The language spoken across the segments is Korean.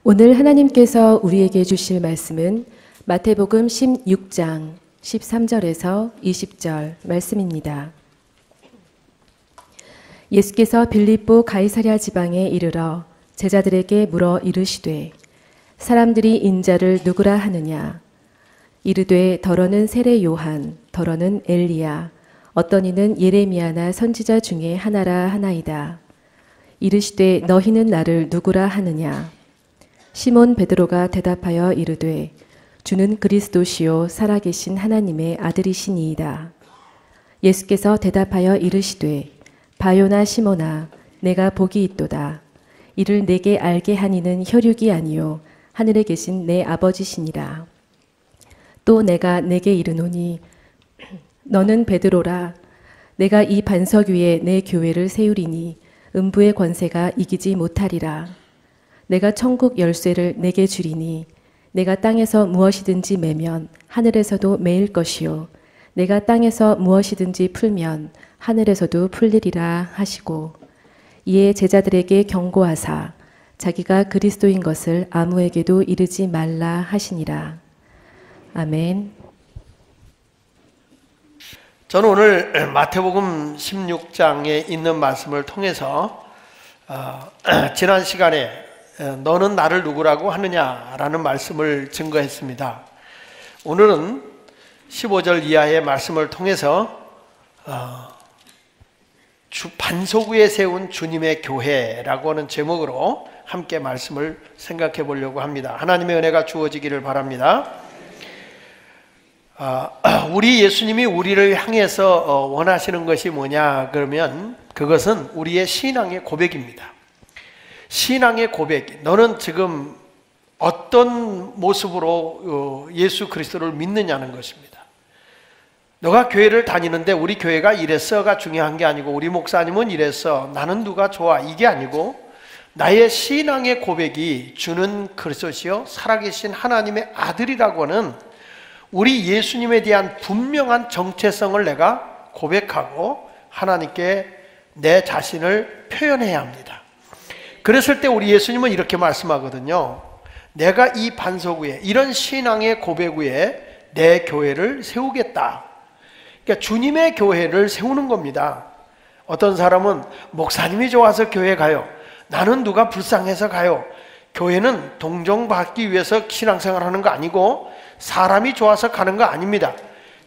오늘 하나님께서 우리에게 주실 말씀은 마태복음 16장 13절에서 20절 말씀입니다. 예수께서 빌립보 가이사랴 지방에 이르러 제자들에게 물어 이르시되 사람들이 인자를 누구라 하느냐? 이르되 더러는 세례 요한, 더러는 엘리야, 어떤 이는 예레미야나 선지자 중에 하나라 하나이다. 이르시되 너희는 나를 누구라 하느냐? 시몬 베드로가 대답하여 이르되 주는 그리스도시요 살아계신 하나님의 아들이시니이다. 예수께서 대답하여 이르시되 바요나 시몬아 내가 복이 있도다. 이를 내게 알게 하니는 혈육이 아니요 하늘에 계신 내 아버지시니라. 또 내가 내게 이르노니 너는 베드로라. 내가 이 반석 위에 내 교회를 세우리니 음부의 권세가 이기지 못하리라. 내가 천국 열쇠를 내게 주리니 내가 땅에서 무엇이든지 매면 하늘에서도 매일 것이요 내가 땅에서 무엇이든지 풀면 하늘에서도 풀리리라 하시고 이에 제자들에게 경고하사 자기가 그리스도인 것을 아무에게도 이르지 말라 하시니라. 아멘. 저는 오늘 마태복음 16장에 있는 말씀을 통해서 지난 시간에 너는 나를 누구라고 하느냐라는 말씀을 증거했습니다. 오늘은 15절 이하의 말씀을 통해서 반석 위에 세운 주님의 교회라고 하는 제목으로 함께 말씀을 생각해 보려고 합니다. 하나님의 은혜가 주어지기를 바랍니다. 우리 예수님이 우리를 향해서 원하시는 것이 뭐냐 그러면 그것은 우리의 신앙의 고백입니다. 신앙의 고백. 너는 지금 어떤 모습으로 예수 그리스도를 믿느냐는 것입니다. 너가 교회를 다니는데 우리 교회가 이랬어가 중요한 게 아니고 우리 목사님은 이랬어 나는 누가 좋아 이게 아니고 나의 신앙의 고백이 주는 그리스도시요 살아계신 하나님의 아들이라고 하는 우리 예수님에 대한 분명한 정체성을 내가 고백하고 하나님께 내 자신을 표현해야 합니다. 그랬을 때 우리 예수님은 이렇게 말씀하거든요. 내가 이 반석 위에 이런 신앙의 고백 위에 내 교회를 세우겠다. 그러니까 주님의 교회를 세우는 겁니다. 어떤 사람은 목사님이 좋아서 교회 가요. 나는 누가 불쌍해서 가요. 교회는 동정받기 위해서 신앙생활하는 거 아니고 사람이 좋아서 가는 거 아닙니다.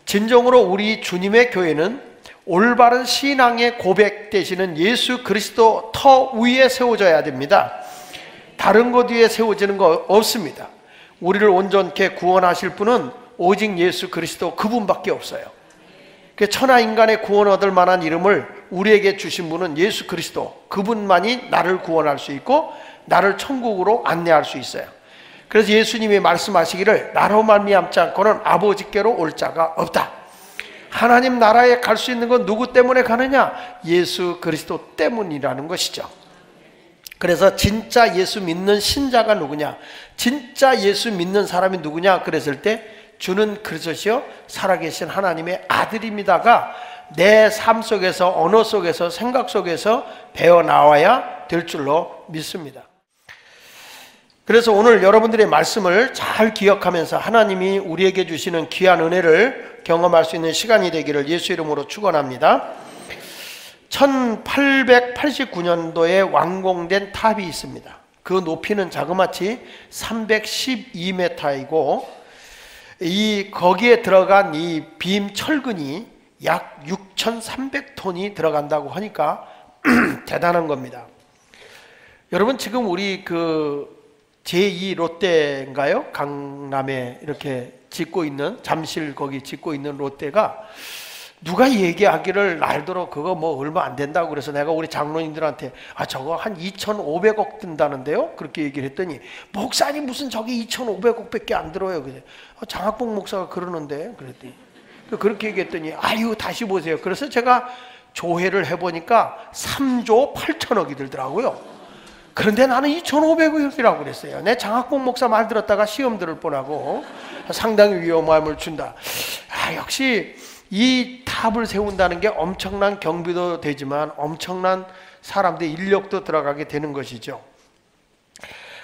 진정으로 우리 주님의 교회는 올바른 신앙의 고백 되시는 예수 그리스도 터 위에 세워져야 됩니다. 다른 것 위에 세워지는 거 없습니다. 우리를 온전케 구원하실 분은 오직 예수 그리스도 그분밖에 없어요. 천하 인간의 구원 얻을 만한 이름을 우리에게 주신 분은 예수 그리스도 그분만이 나를 구원할 수 있고 나를 천국으로 안내할 수 있어요. 그래서 예수님이 말씀하시기를 나로 말미암지 않고는 아버지께로 올 자가 없다. 하나님 나라에 갈 수 있는 건 누구 때문에 가느냐? 예수 그리스도 때문이라는 것이죠. 그래서 진짜 예수 믿는 신자가 누구냐? 진짜 예수 믿는 사람이 누구냐? 그랬을 때 주는 그리스도시요 살아계신 하나님의 아들입니다가 내 삶 속에서 언어 속에서 생각 속에서 배어나와야 될 줄로 믿습니다. 그래서 오늘 여러분들의 말씀을 잘 기억하면서 하나님이 우리에게 주시는 귀한 은혜를 경험할 수 있는 시간이 되기를 예수 이름으로 축원합니다. 1889년도에 완공된 탑이 있습니다. 그 높이는 자그마치 312m이고 거기에 들어간 이 빔 철근이 약 6,300톤이 들어간다고 하니까 대단한 겁니다. 여러분 지금 우리 제2 롯데인가요? 강남에 이렇게 짓고 있는 잠실 거기 짓고 있는 롯데가 누가 얘기하기를 날더러 그거 뭐 얼마 안 된다고 그래서 내가 우리 장로님들한테 저거 한 2,500억 든다는데요? 그렇게 얘기를 했더니 목사님 무슨 저기 2,500억 밖에 안 들어요. 그래. 장학봉 목사가 그러는데 그랬더니 그렇게 얘기했더니 다시 보세요. 그래서 제가 조회를 해보니까 3조 8천억이 들더라고요. 그런데 나는 2,500억이라고 그랬어요. 내 장학봉 목사 말 들었다가 시험 들을 뻔하고 상당히 위험함을 준다. 역시 이 탑을 세운다는 게 엄청난 경비도 되지만 엄청난 사람들의 인력도 들어가게 되는 것이죠.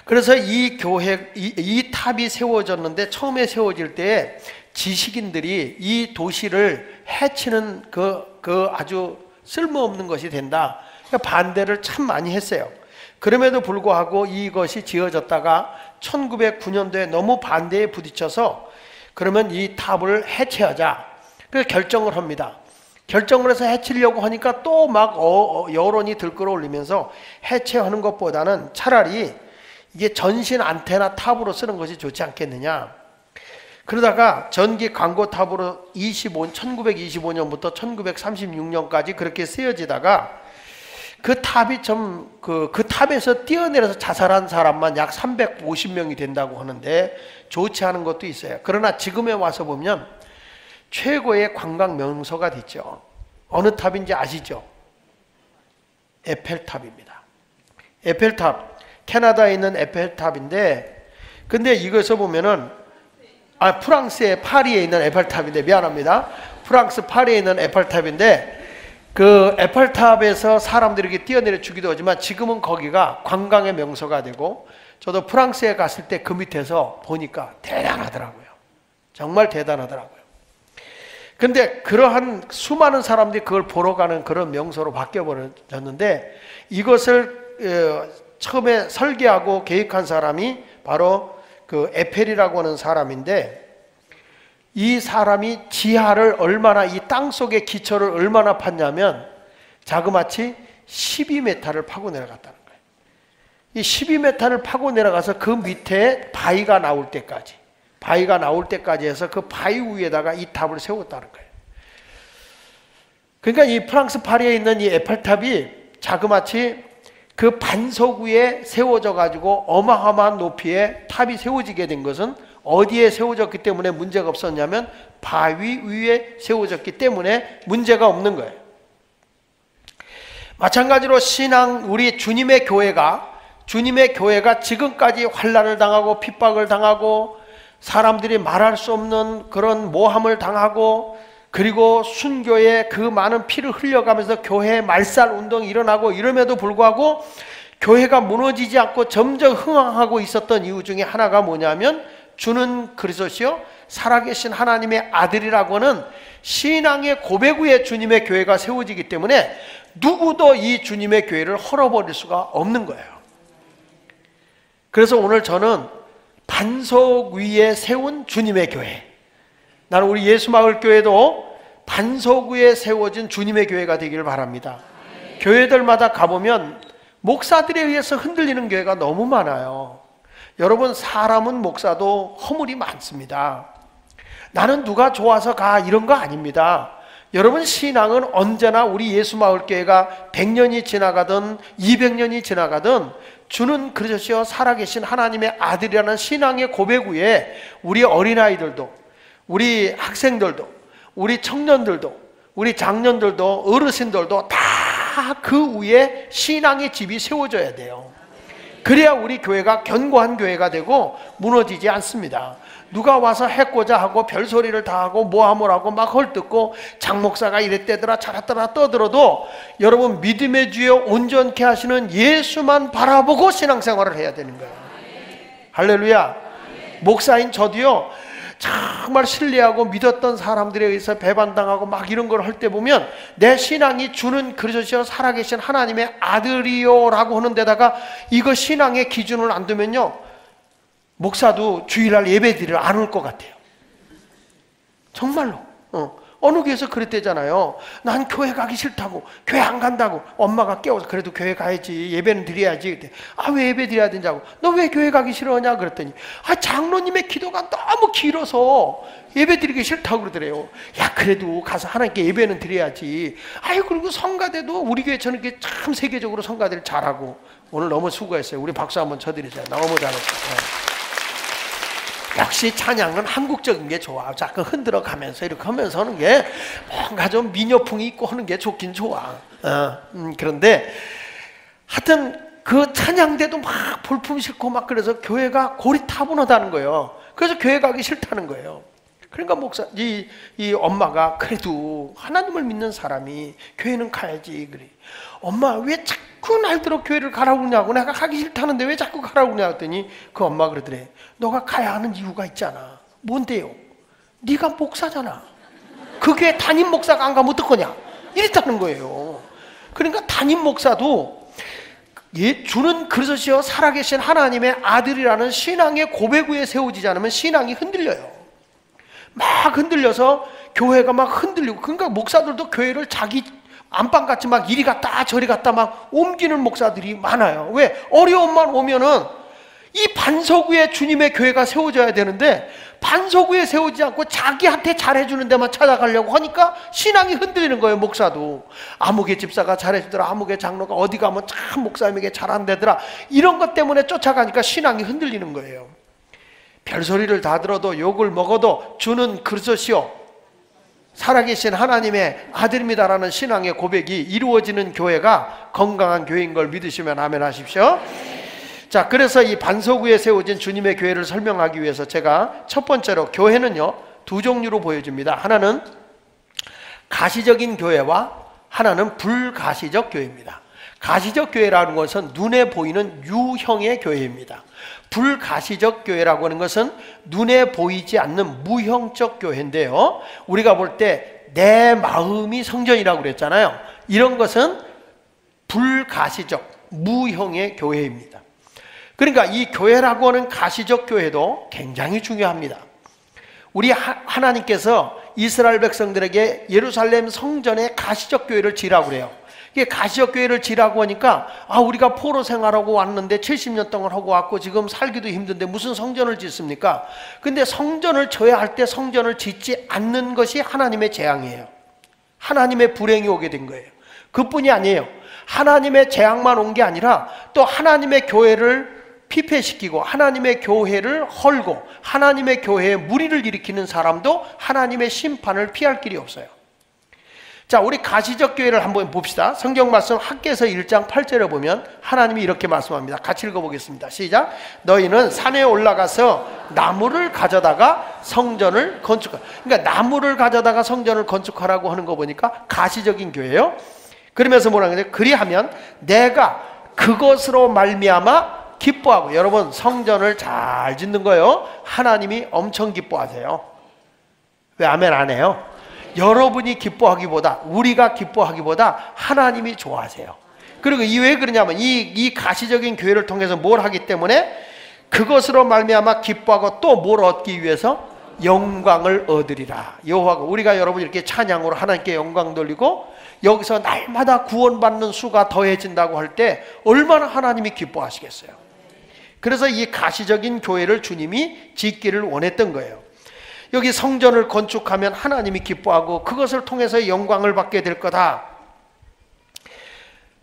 그래서 이 교회, 이 탑이 세워졌는데 처음에 세워질 때 지식인들이 이 도시를 해치는 그 아주 쓸모없는 것이 된다. 그러니까 반대를 참 많이 했어요. 그럼에도 불구하고 이것이 지어졌다가 1909년도에 너무 반대에 부딪혀서 그러면 이 탑을 해체하자. 그래서 결정을 합니다. 결정을 해서 해치려고 하니까 또 막 여론이 들끓어올리면서 해체하는 것보다는 차라리 이게 전신 안테나 탑으로 쓰는 것이 좋지 않겠느냐. 그러다가 전기 광고 탑으로 1925년부터 1936년까지 그렇게 쓰여지다가 그 탑이 그 탑에서 뛰어내려서 자살한 사람만 약 350명이 된다고 하는데 좋지 않은 것도 있어요. 그러나 지금에 와서 보면 최고의 관광 명소가 됐죠. 어느 탑인지 아시죠? 에펠탑입니다. 에펠탑, 캐나다에 있는 에펠탑인데, 근데 이것을 보면은 프랑스의 파리에 있는 에펠탑인데, 미안합니다. 프랑스 파리에 있는 에펠탑인데, 그 에펠탑에서 사람들에게 뛰어내려 주기도 하지만 지금은 거기가 관광의 명소가 되고, 저도 프랑스에 갔을 때 그 밑에서 보니까 대단하더라고요. 정말 대단하더라고요. 근데 그러한 수많은 사람들이 그걸 보러 가는 그런 명소로 바뀌어버렸는데, 이것을 처음에 설계하고 계획한 사람이 바로 그 에펠이라고 하는 사람인데, 이 사람이 지하를 얼마나, 이 땅 속의 기초를 얼마나 팠냐면 자그마치 12m를 파고 내려갔다는 거예요. 이 12m를 파고 내려가서 그 밑에 바위가 나올 때까지 해서 그 바위 위에다가 이 탑을 세웠다는 거예요. 그러니까 이 프랑스 파리에 있는 이 에펠탑이 자그마치 그 반석 위에 세워져 가지고 어마어마한 높이의 탑이 세워지게 된 것은 어디에 세워졌기 때문에 문제가 없었냐면 바위 위에 세워졌기 때문에 문제가 없는 거예요. 마찬가지로 신앙, 우리 주님의 교회가 지금까지 환난을 당하고 핍박을 당하고 사람들이 말할 수 없는 그런 모함을 당하고 그리고 순교에 그 많은 피를 흘려가면서 교회 말살 운동이 일어나고 이럼에도 불구하고 교회가 무너지지 않고 점점 흥황하고 있었던 이유 중에 하나가 뭐냐면 주는 그리스도시요 살아계신 하나님의 아들이라고는 신앙의 고백 위에 주님의 교회가 세워지기 때문에 누구도 이 주님의 교회를 헐어버릴 수가 없는 거예요. 그래서 오늘 저는 반석 위에 세운 주님의 교회, 나는 우리 예수마을교회도 반석 위에 세워진 주님의 교회가 되기를 바랍니다. 교회들마다 가보면 목사들에 의해서 흔들리는 교회가 너무 많아요. 여러분, 사람은 목사도 허물이 많습니다. 나는 누가 좋아서 가 이런 거 아닙니다. 여러분, 신앙은 언제나 우리 예수마을교회가 100년이 지나가든 200년이 지나가든 주는 그리스도시요 살아계신 하나님의 아들이라는 신앙의 고백 위에 우리 어린아이들도, 우리 학생들도, 우리 청년들도, 우리 장년들도, 어르신들도 다 그 위에 신앙의 집이 세워져야 돼요. 그래야 우리 교회가 견고한 교회가 되고 무너지지 않습니다. 누가 와서 해코자 하고 별소리를 다 하고 모함을 하고 막 헐뜯고 장목사가 이랬대더라 저랬더라 떠들어도 여러분, 믿음의 주에 온전케 하시는 예수만 바라보고 신앙생활을 해야 되는 거예요. 할렐루야. 목사인 저도요, 정말 신뢰하고 믿었던 사람들에 의해서 배반당하고 막 이런 걸 할 때 보면 내 신앙이 주는 그리스도시요 살아계신 하나님의 아들이요 라고 하는 데다가 이거 신앙의 기준을 안 두면요, 목사도 주일날 예배 드리러 안 올 것 같아요. 정말로. 어느 교회에서 그랬대잖아요. 난 교회 가기 싫다고, 교회 안 간다고. 엄마가 깨워서 그래도 교회 가야지, 예배는 드려야지. 그때 왜 예배 드려야 되냐고. 너 왜 교회 가기 싫어하냐 그랬더니 장로님의 기도가 너무 길어서 예배 드리기 싫다고 그러더래요. 야, 그래도 가서 하나님께 예배는 드려야지. 그리고 성가대도 우리 교회처럼 이렇게 참 세계적으로 성가대를 잘하고. 오늘 너무 수고했어요. 우리 박수 한번 쳐드리세요. 너무 잘했어요. 역시 찬양은 한국적인 게 좋아. 자꾸 흔들어 가면서 이렇게 하면서 하는 게 뭔가 좀 미녀풍이 있고 하는 게 좋긴 좋아. 그런데 하여튼 그 찬양대도 막 볼품 싫고 막 그래서 교회가 고리타분하다는 거예요. 그래서 교회 가기 싫다는 거예요. 그러니까 이 엄마가 그래도 하나님을 믿는 사람이 교회는 가야지. 그래. 엄마 왜 자꾸 날들어 교회를 가라고 그러냐고. 내가 가기 싫다는데 왜 자꾸 가라고 그러냐 했더니 그 엄마가 그러더래. 너가 가야 하는 이유가 있잖아. 뭔데요? 네가 목사잖아. 그 교회 담임 목사가 안 가면 어떡하냐. 이랬다는 거예요. 그러니까 담임 목사도 주는 그리스도시여 살아계신 하나님의 아들이라는 신앙의 고백 위에 세워지지 않으면 신앙이 흔들려요. 막 흔들려서 교회가 막 흔들리고, 그러니까 목사들도 교회를 자기 안방같이 막 이리 갔다 저리 갔다 막 옮기는 목사들이 많아요. 왜? 어려움만 오면은 이 반석 위에 주님의 교회가 세워져야 되는데 반석 위에 세우지 않고 자기한테 잘해주는 데만 찾아가려고 하니까 신앙이 흔들리는 거예요. 목사도 아무개 집사가 잘해주더라, 아무개 장로가 어디 가면 참 목사님에게 잘한대더라, 이런 것 때문에 쫓아가니까 신앙이 흔들리는 거예요. 별소리를 다 들어도 욕을 먹어도 주는 그리스도시요 살아계신 하나님의 아들입니다라는 신앙의 고백이 이루어지는 교회가 건강한 교회인 걸 믿으시면 아멘 하십시오. 자, 그래서 이 반석 위에 세워진 주님의 교회를 설명하기 위해서 제가 첫 번째로 교회는요 두 종류로 보여집니다. 하나는 가시적인 교회와 하나는 불가시적 교회입니다. 가시적 교회라는 것은 눈에 보이는 유형의 교회입니다. 불가시적 교회라고 하는 것은 눈에 보이지 않는 무형적 교회인데요, 우리가 볼 때 내 마음이 성전이라고 그랬잖아요. 이런 것은 불가시적 무형의 교회입니다. 그러니까 이 교회라고 하는 가시적 교회도 굉장히 중요합니다. 우리 하나님께서 이스라엘 백성들에게 예루살렘 성전에 가시적 교회를 지으라고 그래요. 이게 가시적 교회를 지으라고 하니까 우리가 포로 생활하고 왔는데 70년 동안 하고 왔고 지금 살기도 힘든데 무슨 성전을 짓습니까? 근데 성전을 져야 할 때 성전을 짓지 않는 것이 하나님의 재앙이에요. 하나님의 불행이 오게 된 거예요. 그뿐이 아니에요. 하나님의 재앙만 온 게 아니라 또 하나님의 교회를 피폐시키고 하나님의 교회를 헐고 하나님의 교회에 무리를 일으키는 사람도 하나님의 심판을 피할 길이 없어요. 자, 우리 가시적 교회를 한번 봅시다. 성경 말씀 학개서 1장 8절에 보면 하나님이 이렇게 말씀합니다. 같이 읽어보겠습니다. 시작. 너희는 산에 올라가서 나무를 가져다가 성전을 건축하라. 그러니까 나무를 가져다가 성전을 건축하라고 하는 거 보니까 가시적인 교회예요. 그러면서 뭐라고 하냐, 그리하면 내가 그것으로 말미암아 기뻐하고. 여러분, 성전을 잘 짓는 거예요. 하나님이 엄청 기뻐하세요. 왜 아멘 안 해요? 여러분이 기뻐하기보다, 우리가 기뻐하기보다 하나님이 좋아하세요. 그리고 왜 그러냐면 이 가시적인 교회를 통해서 뭘 하기 때문에 그것으로 말미암아 기뻐하고 또 뭘 얻기 위해서 영광을 얻으리라. 여호와가, 우리가 여러분 이렇게 찬양으로 하나님께 영광 돌리고 여기서 날마다 구원받는 수가 더해진다고 할 때 얼마나 하나님이 기뻐하시겠어요. 그래서 이 가시적인 교회를 주님이 짓기를 원했던 거예요. 여기 성전을 건축하면 하나님이 기뻐하고 그것을 통해서 영광을 받게 될 거다.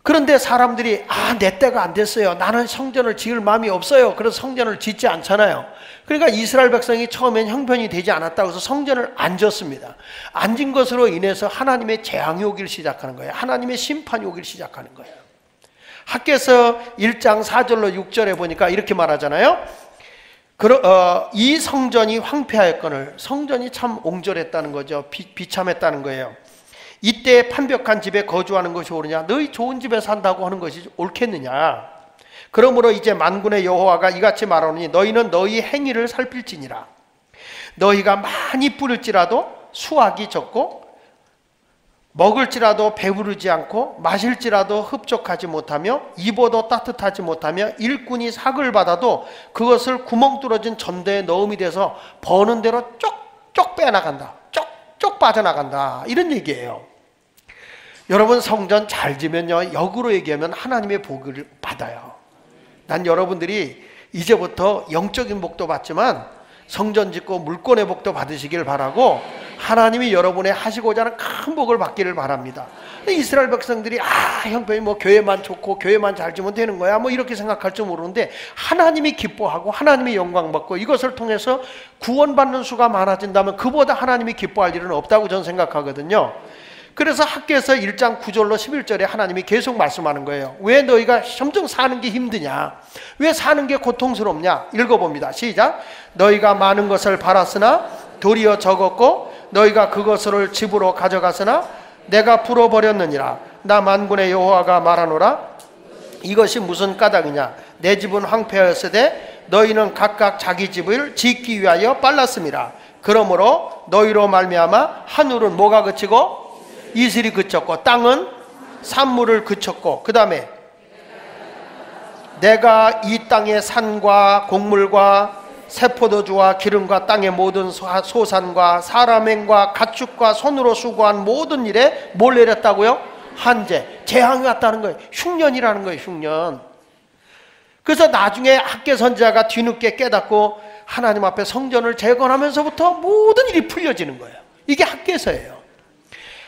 그런데 사람들이 내 때가 안 됐어요, 나는 성전을 지을 마음이 없어요, 그래서 성전을 짓지 않잖아요. 그러니까 이스라엘 백성이 처음엔 형편이 되지 않았다고 해서 성전을 안 짓습니다. 안 짓는 것으로 인해서 하나님의 재앙이 오길 시작하는 거예요. 하나님의 심판이 오길 시작하는 거예요. 학개서 1장 4절로 6절에 보니까 이렇게 말하잖아요. 이 성전이 황폐하였거늘, 성전이 참 옹졸했다는 거죠. 비참했다는 거예요. 이때 판벽한 집에 거주하는 것이 옳으냐, 너희 좋은 집에 산다고 하는 것이 옳겠느냐. 그러므로 이제 만군의 여호와가 이같이 말하노니 너희는 너희 행위를 살필지니라. 너희가 많이 뿌릴지라도 수확이 적고 먹을지라도 배부르지 않고 마실지라도 흡족하지 못하며 입어도 따뜻하지 못하며 일꾼이 삭을 받아도 그것을 구멍 뚫어진 전대에 넣음이 돼서 버는 대로 쪽쪽 빼나간다, 쪽쪽 빠져나간다, 이런 얘기예요. 여러분, 성전 잘 지면요, 역으로 얘기하면 하나님의 복을 받아요. 난 여러분들이 이제부터 영적인 복도 받지만 성전 짓고 물권의 복도 받으시길 바라고 하나님이 여러분의 하시고자 하는 큰 복을 받기를 바랍니다. 이스라엘 백성들이 형편이 뭐 교회만 좋고 교회만 잘 지면 되는 거야 뭐 이렇게 생각할 줄 모르는데 하나님이 기뻐하고 하나님이 영광 받고 이것을 통해서 구원받는 수가 많아진다면 그보다 하나님이 기뻐할 일은 없다고 저는 생각하거든요. 그래서 학개서 1장 9절로 11절에 하나님이 계속 말씀하는 거예요. 왜 너희가 점점 사는 게 힘드냐, 왜 사는 게 고통스럽냐. 읽어봅니다. 시작. 너희가 많은 것을 바랐으나 도리어 적었고 너희가 그것을 집으로 가져갔으나 내가 풀어버렸느니라. 나 만군의 여호와가 말하노라. 이것이 무슨 까닭이냐? 내 집은 황폐하였으되 너희는 각각 자기 집을 짓기 위하여 빨랐습니다. 그러므로 너희로 말미암아 하늘은 뭐가 그치고 이슬이 그쳤고 땅은 산물을 그쳤고, 그 다음에 내가 이 땅의 산과 곡물과 새포도주와 기름과 땅의 모든 소산과 사람 행과 가축과 손으로 수고한 모든 일에 뭘 내렸다고요? 한재, 재앙이 왔다는 거예요. 흉년이라는 거예요. 흉년. 그래서 나중에 학개 선지자가 뒤늦게 깨닫고 하나님 앞에 성전을 재건하면서부터 모든 일이 풀려지는 거예요. 이게 학개서예요.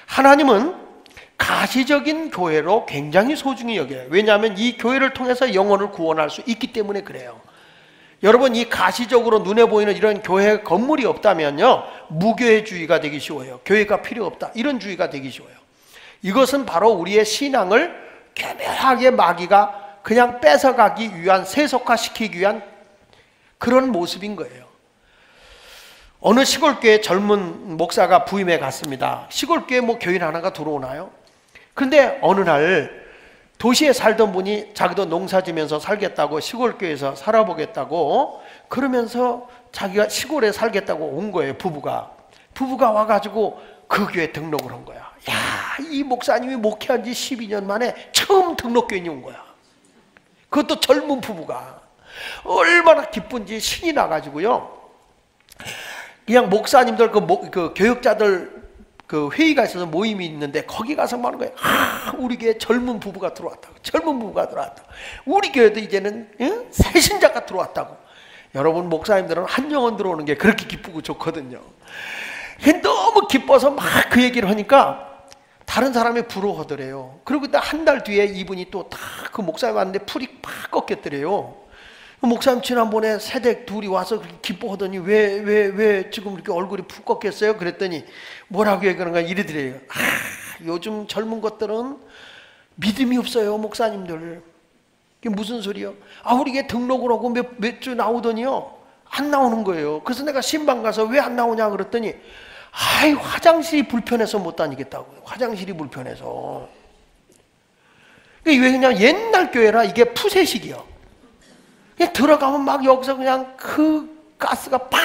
하나님은 가시적인 교회로 굉장히 소중히 여겨요. 왜냐하면 이 교회를 통해서 영혼을 구원할 수 있기 때문에 그래요. 여러분, 이 가시적으로 눈에 보이는 이런 교회 건물이 없다면요, 무교회주의가 되기 쉬워요. 교회가 필요 없다, 이런 주의가 되기 쉬워요. 이것은 바로 우리의 신앙을 교묘하게 마귀가 그냥 뺏어가기 위한, 세속화시키기 위한 그런 모습인 거예요. 어느 시골교회 젊은 목사가 부임해 갔습니다. 시골교회 뭐 교인 하나가 들어오나요? 그런데 어느 날 도시에 살던 분이 자기도 농사 지면서 살겠다고, 시골교회에서 살아보겠다고 그러면서 자기가 시골에 살겠다고 온 거예요. 부부가 와가지고 그 교회 등록을 한 거야. 야, 이 목사님이 목회한 지 12년 만에 처음 등록교인이 온 거야. 그것도 젊은 부부가. 얼마나 기쁜지 신이 나가지고요, 그냥 목사님들 그 교육자들 그 회의가 있어서 모임이 있는데 거기 가서 말하는 거예요. 우리 교회 젊은 부부가 들어왔다고. 젊은 부부가 들어왔다고. 우리 교회도 이제는 새 신자가 들어왔다고. 여러분, 목사님들은 한 영혼 들어오는 게 그렇게 기쁘고 좋거든요. 너무 기뻐서 막 그 얘기를 하니까 다른 사람이 부러워하더래요. 그리고 한 달 뒤에 이분이 또 다 그 목사님 왔는데 풀이 팍 꺾였더래요. 목사님 지난번에 새댁 둘이 와서 그렇게 기뻐하더니 왜 지금 이렇게 얼굴이 푹 꺾였어요? 그랬더니 뭐라고 얘기하는가 이러더래요. 요즘 젊은 것들은 믿음이 없어요, 목사님들. 그게 무슨 소리요? 우리 이게 등록을 하고 몇 주 나오더니요, 안 나오는 거예요. 그래서 내가 신방 가서 왜 안 나오냐 그랬더니 화장실이 불편해서 못 다니겠다고요. 화장실이 불편해서. 왜 그냥 옛날 교회라 이게 푸세식이요. 그냥 들어가면 막 여기서 그냥 그 가스가 팍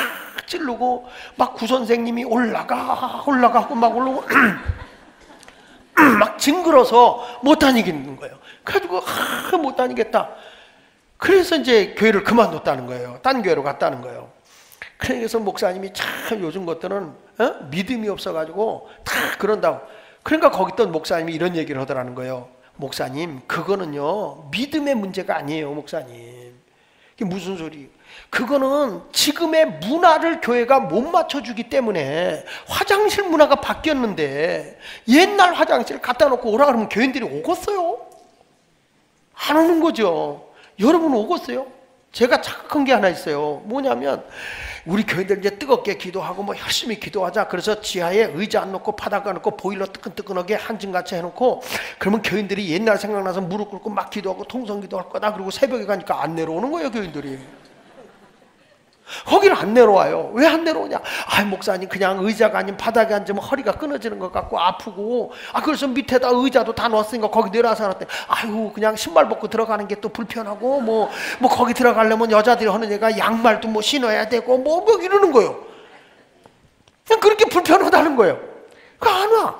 찌르고 막 구선생님이 올라가고 막 올라오고 막 징그러서 못 다니겠는 거예요. 그래가지고 못 다니겠다. 그래서 이제 교회를 그만뒀다는 거예요. 딴 교회로 갔다는 거예요. 그래서 목사님이 참 요즘 것들은 믿음이 없어가지고 다 그런다고. 그러니까 거기 있던 목사님이 이런 얘기를 하더라는 거예요. 목사님, 그거는요 믿음의 문제가 아니에요, 목사님. 이게 무슨 소리? 그거는 지금의 문화를 교회가 못 맞춰주기 때문에 화장실 문화가 바뀌었는데 옛날 화장실 갖다 놓고 오라 그러면 교인들이 오겠어요? 안 오는 거죠. 여러분 오겠어요? 제가 착각한 게 하나 있어요. 뭐냐면 우리 교인들 이제 뜨겁게 기도하고 뭐 열심히 기도하자. 그래서 지하에 의자 안 놓고 바닥 안 놓고 보일러 뜨끈뜨끈하게 한증같이 해놓고, 그러면 교인들이 옛날 생각나서 무릎 꿇고 막 기도하고 통성 기도할 거다. 그리고 새벽에 가니까 안 내려오는 거예요, 교인들이. 거기를 안 내려와요. 왜 안 내려오냐? 목사님, 그냥 의자가 아닌 바닥에 앉으면 허리가 끊어지는 것 같고 아프고, 그래서 밑에다 의자도 다 넣었으니까 거기 내려와서 하는데, 그냥 신발 벗고 들어가는 게 또 불편하고, 뭐 거기 들어가려면 여자들이 하는 얘가 양말도 뭐 신어야 되고, 뭐 이러는 거예요. 그냥 그렇게 불편하다는 거예요. 안 와.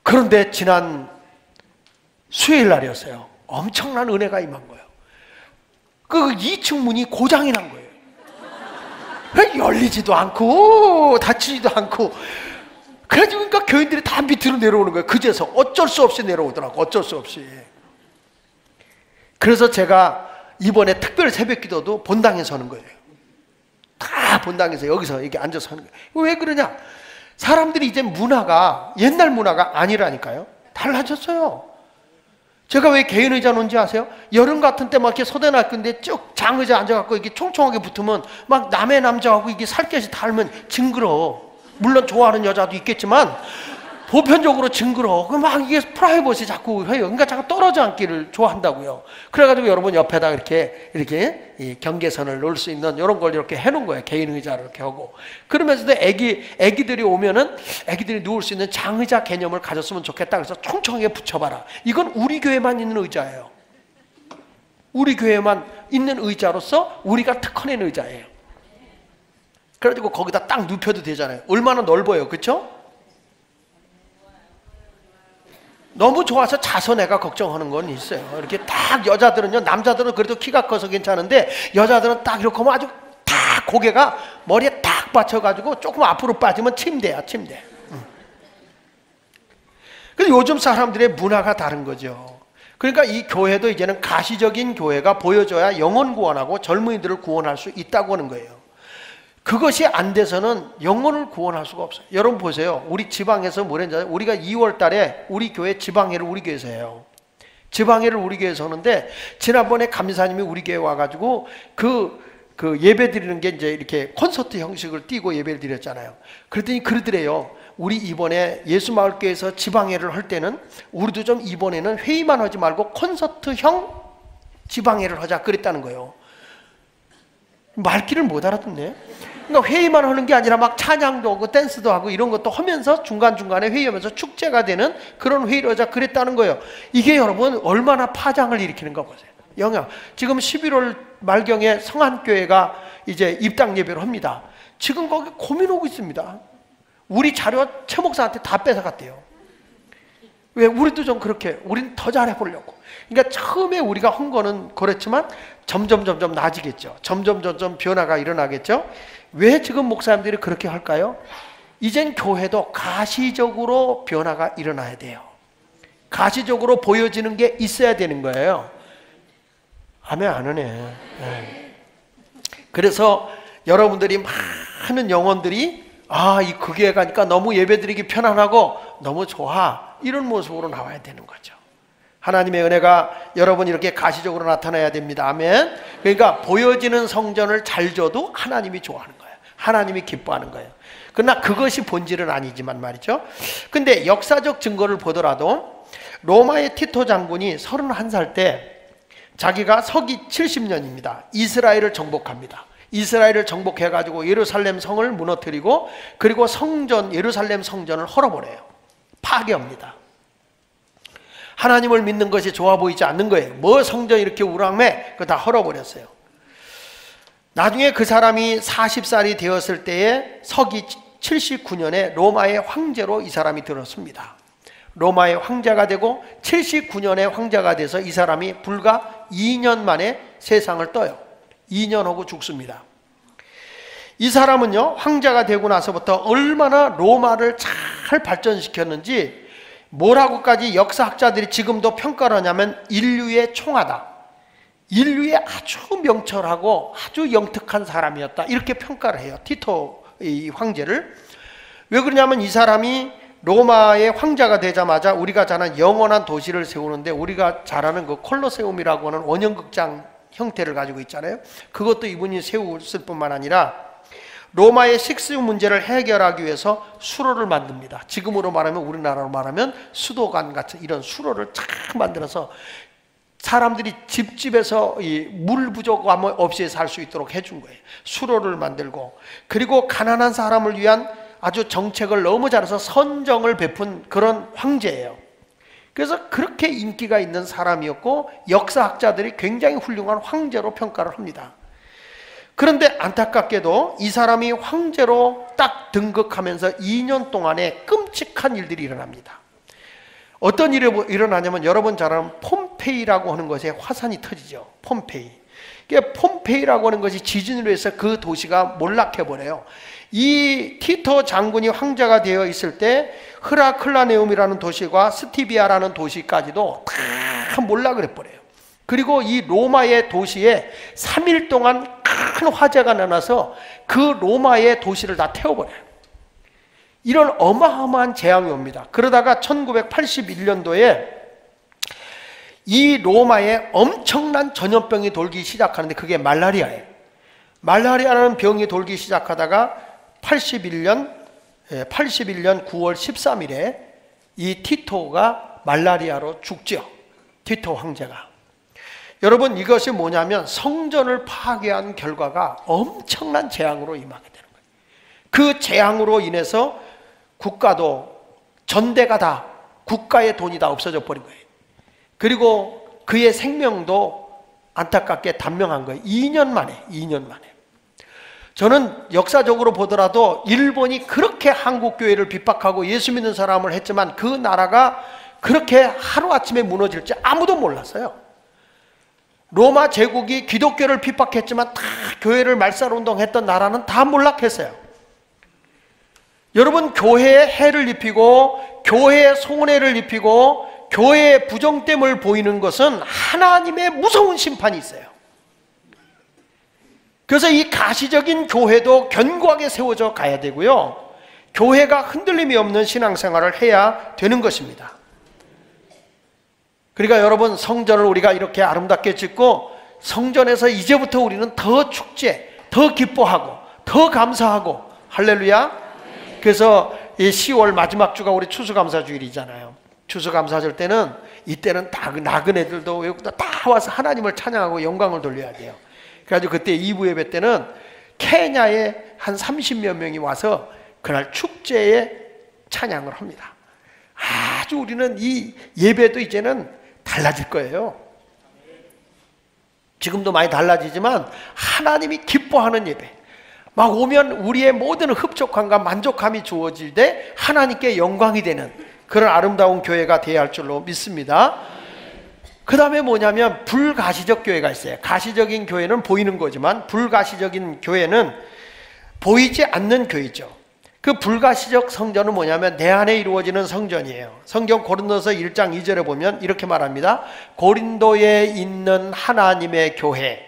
그런데 지난 수요일 날이었어요. 엄청난 은혜가 임한 거예요. 그 2층 문이 고장이 난 거예요. 열리지도 않고 닫히지도 않고. 그래가지고 그러니까 교인들이 다 밑으로 내려오는 거예요. 그제서 어쩔 수 없이 내려오더라고. 어쩔 수 없이. 그래서 제가 이번에 특별 새벽 기도도 본당에 서는 거예요. 다 본당에서 여기서 이렇게 앉아서 하는 거예요. 왜 그러냐? 사람들이 이제 문화가 옛날 문화가 아니라니까요. 달라졌어요. 제가 왜 개인 의자 놓은지 아세요? 여름 같은 때 막 이렇게 소대나 근데 쭉 장의자 앉아갖고 이렇게 총총하게 붙으면 막 남의 남자하고 이게 살갗이 닳으면 징그러워. 물론 좋아하는 여자도 있겠지만 보편적으로 징그러워. 막 이게 프라이버시 자꾸 해요. 그러니까 자꾸 떨어져 앉기를 좋아한다고요. 그래가지고 여러분 옆에다 이렇게 이 경계선을 놓을 수 있는 이런 걸 이렇게 해놓은 거예요. 개인 의자를 이렇게 하고. 그러면서도 애기들이 오면은 애기들이 누울 수 있는 장의자 개념을 가졌으면 좋겠다. 그래서 총총하게 붙여봐라. 이건 우리 교회만 있는 의자예요. 우리 교회만 있는 의자로서 우리가 특허낸 의자예요. 그래가지고 거기다 딱 눕혀도 되잖아요. 얼마나 넓어요, 그렇죠? 너무 좋아서 자선애가 걱정하는 건 있어요. 이렇게 딱 여자들은요, 남자들은 그래도 키가 커서 괜찮은데 여자들은 딱 이렇게 하면 아주 딱 고개가 머리에 딱 받쳐가지고 조금 앞으로 빠지면 침대야, 침대. 근데 요즘 사람들의 문화가 다른 거죠. 그러니까 이 교회도 이제는 가시적인 교회가 보여줘야 영혼 구원하고 젊은이들을 구원할 수 있다고 하는 거예요. 그것이 안 돼서는 영혼을 구원할 수가 없어요. 여러분 보세요. 우리 지방에서 뭐랬는지 아세요? 우리가 2월 달에 우리 교회 지방회를 우리 교회에서 해요. 지방회를 우리 교회에서 하는데 지난번에 감사님이 우리 교회에 와가지고 그 예배 드리는 게 이제 이렇게 콘서트 형식을 띄고 예배를 드렸잖아요. 그랬더니 그러더래요. 우리 이번에 예수마을교회에서 지방회를 할 때는 우리도 좀 이번에는 회의만 하지 말고 콘서트형 지방회를 하자 그랬다는 거예요. 말귀를 못 알아듣네. 그러니까 회의만 하는 게 아니라 막 찬양도 하고 댄스도 하고 이런 것도 하면서 중간중간에 회의하면서 축제가 되는 그런 회의를 하자 그랬다는 거예요. 이게 여러분 얼마나 파장을 일으키는가 보세요. 영향. 지금 11월 말경에 성안교회가 이제 입당 예배를 합니다. 지금 거기 고민하고 있습니다. 우리 자료 최 목사한테 다 뺏어갔대요. 왜? 우리도 좀 그렇게 우리는 더 잘해보려고. 그러니까 처음에 우리가 한 거는 그렇지만 점점 나아지겠죠. 점점 변화가 일어나겠죠. 왜 지금 목사님들이 그렇게 할까요? 이젠 교회도 가시적으로 변화가 일어나야 돼요. 가시적으로 보여지는 게 있어야 되는 거예요. 아멘 안 하네. 네. 그래서 여러분들이 많은 영혼들이 이 교회 가니까 너무 예배드리기 편안하고 너무 좋아. 이런 모습으로 나와야 되는 거죠. 하나님의 은혜가 여러분 이렇게 가시적으로 나타나야 됩니다. 아멘. 그러니까 보여지는 성전을 잘 줘도 하나님이 좋아하는 거예요. 하나님이 기뻐하는 거예요. 그러나 그것이 본질은 아니지만 말이죠. 근데 역사적 증거를 보더라도 로마의 티토 장군이 31살 때 자기가 서기 70년입니다. 이스라엘을 정복합니다. 이스라엘을 정복해가지고 예루살렘 성을 무너뜨리고 그리고 예루살렘 성전을 헐어버려요. 파괴합니다. 하나님을 믿는 것이 좋아 보이지 않는 거예요. 뭐 성전 이렇게 우랑매 그거 다 헐어버렸어요. 나중에 그 사람이 40살이 되었을 때에 서기 79년에 로마의 황제로 이 사람이 들었습니다. 로마의 황제가 되고 79년에 황제가 돼서 이 사람이 불과 2년 만에 세상을 떠요. 2년 하고 죽습니다. 이 사람은요, 황제가 되고 나서부터 얼마나 로마를 잘 발전시켰는지 뭐라고까지 역사학자들이 지금도 평가를 하냐면 인류의 총하다. 인류의 아주 명철하고 아주 영특한 사람이었다. 이렇게 평가를 해요. 티토 이 황제를. 왜 그러냐면 이 사람이 로마의 황제가 되자마자 우리가 잘 아는 영원한 도시를 세우는데 우리가 잘 아는 그 콜로세움이라고 하는 원형극장 형태를 가지고 있잖아요. 그것도 이분이 세웠을 뿐만 아니라 로마의 식수 문제를 해결하기 위해서 수로를 만듭니다. 지금으로 말하면 우리나라로 말하면 수도관 같은 이런 수로를 쫙 만들어서 사람들이 집집에서 이 물 부족함 없이 살 수 있도록 해준 거예요. 수로를 만들고 그리고 가난한 사람을 위한 아주 정책을 너무 잘해서 선정을 베푼 그런 황제예요. 그래서 그렇게 인기가 있는 사람이었고 역사학자들이 굉장히 훌륭한 황제로 평가를 합니다. 그런데 안타깝게도 이 사람이 황제로 딱 등극하면서 2년 동안에 끔찍한 일들이 일어납니다. 어떤 일이 일어나냐면 여러분 잘 아는 폼페이라고 하는 것에 화산이 터지죠. 폼페이. 폼페이라고 하는 것이 지진으로 해서 그 도시가 몰락해버려요. 이 티토 장군이 황제가 되어 있을 때 흐라클라네움이라는 도시와 스티비아라는 도시까지도 다 몰락을 해버려요. 그리고 이 로마의 도시에 3일 동안 큰 화재가 나서 그 로마의 도시를 다 태워버려요. 이런 어마어마한 재앙이 옵니다. 그러다가 1981년도에 이 로마에 엄청난 전염병이 돌기 시작하는데 그게 말라리아예요. 말라리아라는 병이 돌기 시작하다가 81년 9월 13일에 이 티토가 말라리아로 죽죠. 티토 황제가. 여러분, 이것이 뭐냐면 성전을 파괴한 결과가 엄청난 재앙으로 임하게 되는 거예요. 그 재앙으로 인해서 국가도, 전대가 다, 국가의 돈이 다 없어져 버린 거예요. 그리고 그의 생명도 안타깝게 단명한 거예요. 2년 만에. 저는 역사적으로 보더라도 일본이 그렇게 한국 교회를 핍박하고 예수 믿는 사람을 했지만 그 나라가 그렇게 하루아침에 무너질지 아무도 몰랐어요. 로마 제국이 기독교를 핍박했지만 다 교회를 말살운동했던 나라는 다 몰락했어요. 여러분, 교회에 해를 입히고 교회에 손해를 입히고 교회의 부정됨을 보이는 것은 하나님의 무서운 심판이 있어요. 그래서 이 가시적인 교회도 견고하게 세워져 가야 되고요, 교회가 흔들림이 없는 신앙생활을 해야 되는 것입니다. 그러니까 여러분, 성전을 우리가 이렇게 아름답게 짓고 성전에서 이제부터 우리는 더 축제, 더 기뻐하고 더 감사하고, 할렐루야. 그래서 이 10월 마지막 주가 우리 추수감사주일이잖아요. 추수감사절 때는, 이때는 다 나그네 애들도 외국도 다 와서 하나님을 찬양하고 영광을 돌려야 돼요. 그래가지고 그때 2부 예배 때는 케냐에 한 30몇 명이 와서 그날 축제에 찬양을 합니다. 아주 우리는 이 예배도 이제는 달라질 거예요. 지금도 많이 달라지지만 하나님이 기뻐하는 예배, 막 오면 우리의 모든 흡족함과 만족함이 주어질 때 하나님께 영광이 되는 그런 아름다운 교회가 되어야 할 줄로 믿습니다. 그 다음에 뭐냐면 불가시적 교회가 있어요. 가시적인 교회는 보이는 거지만 불가시적인 교회는 보이지 않는 교회죠. 그 불가시적 성전은 뭐냐면 내 안에 이루어지는 성전이에요. 성경 고린도서 1장 2절에 보면 이렇게 말합니다. 고린도에 있는 하나님의 교회,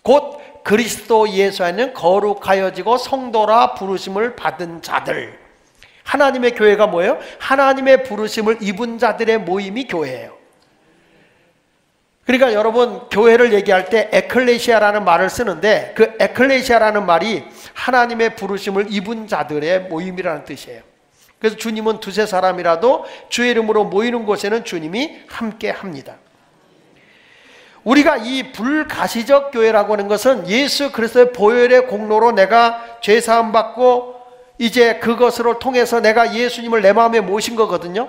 곧 그리스도 예수 안에는 거룩하여지고 성도라 부르심을 받은 자들. 하나님의 교회가 뭐예요? 하나님의 부르심을 입은 자들의 모임이 교회예요. 그러니까 여러분, 교회를 얘기할 때 에클레시아라는 말을 쓰는데 그 에클레시아라는 말이 하나님의 부르심을 입은 자들의 모임이라는 뜻이에요. 그래서 주님은 두세 사람이라도 주의 이름으로 모이는 곳에는 주님이 함께 합니다. 우리가 이 불가시적 교회라고 하는 것은 예수 그리스도의 보혈의 공로로 내가 죄사함 받고 이제 그것을 통해서 내가 예수님을 내 마음에 모신 거거든요.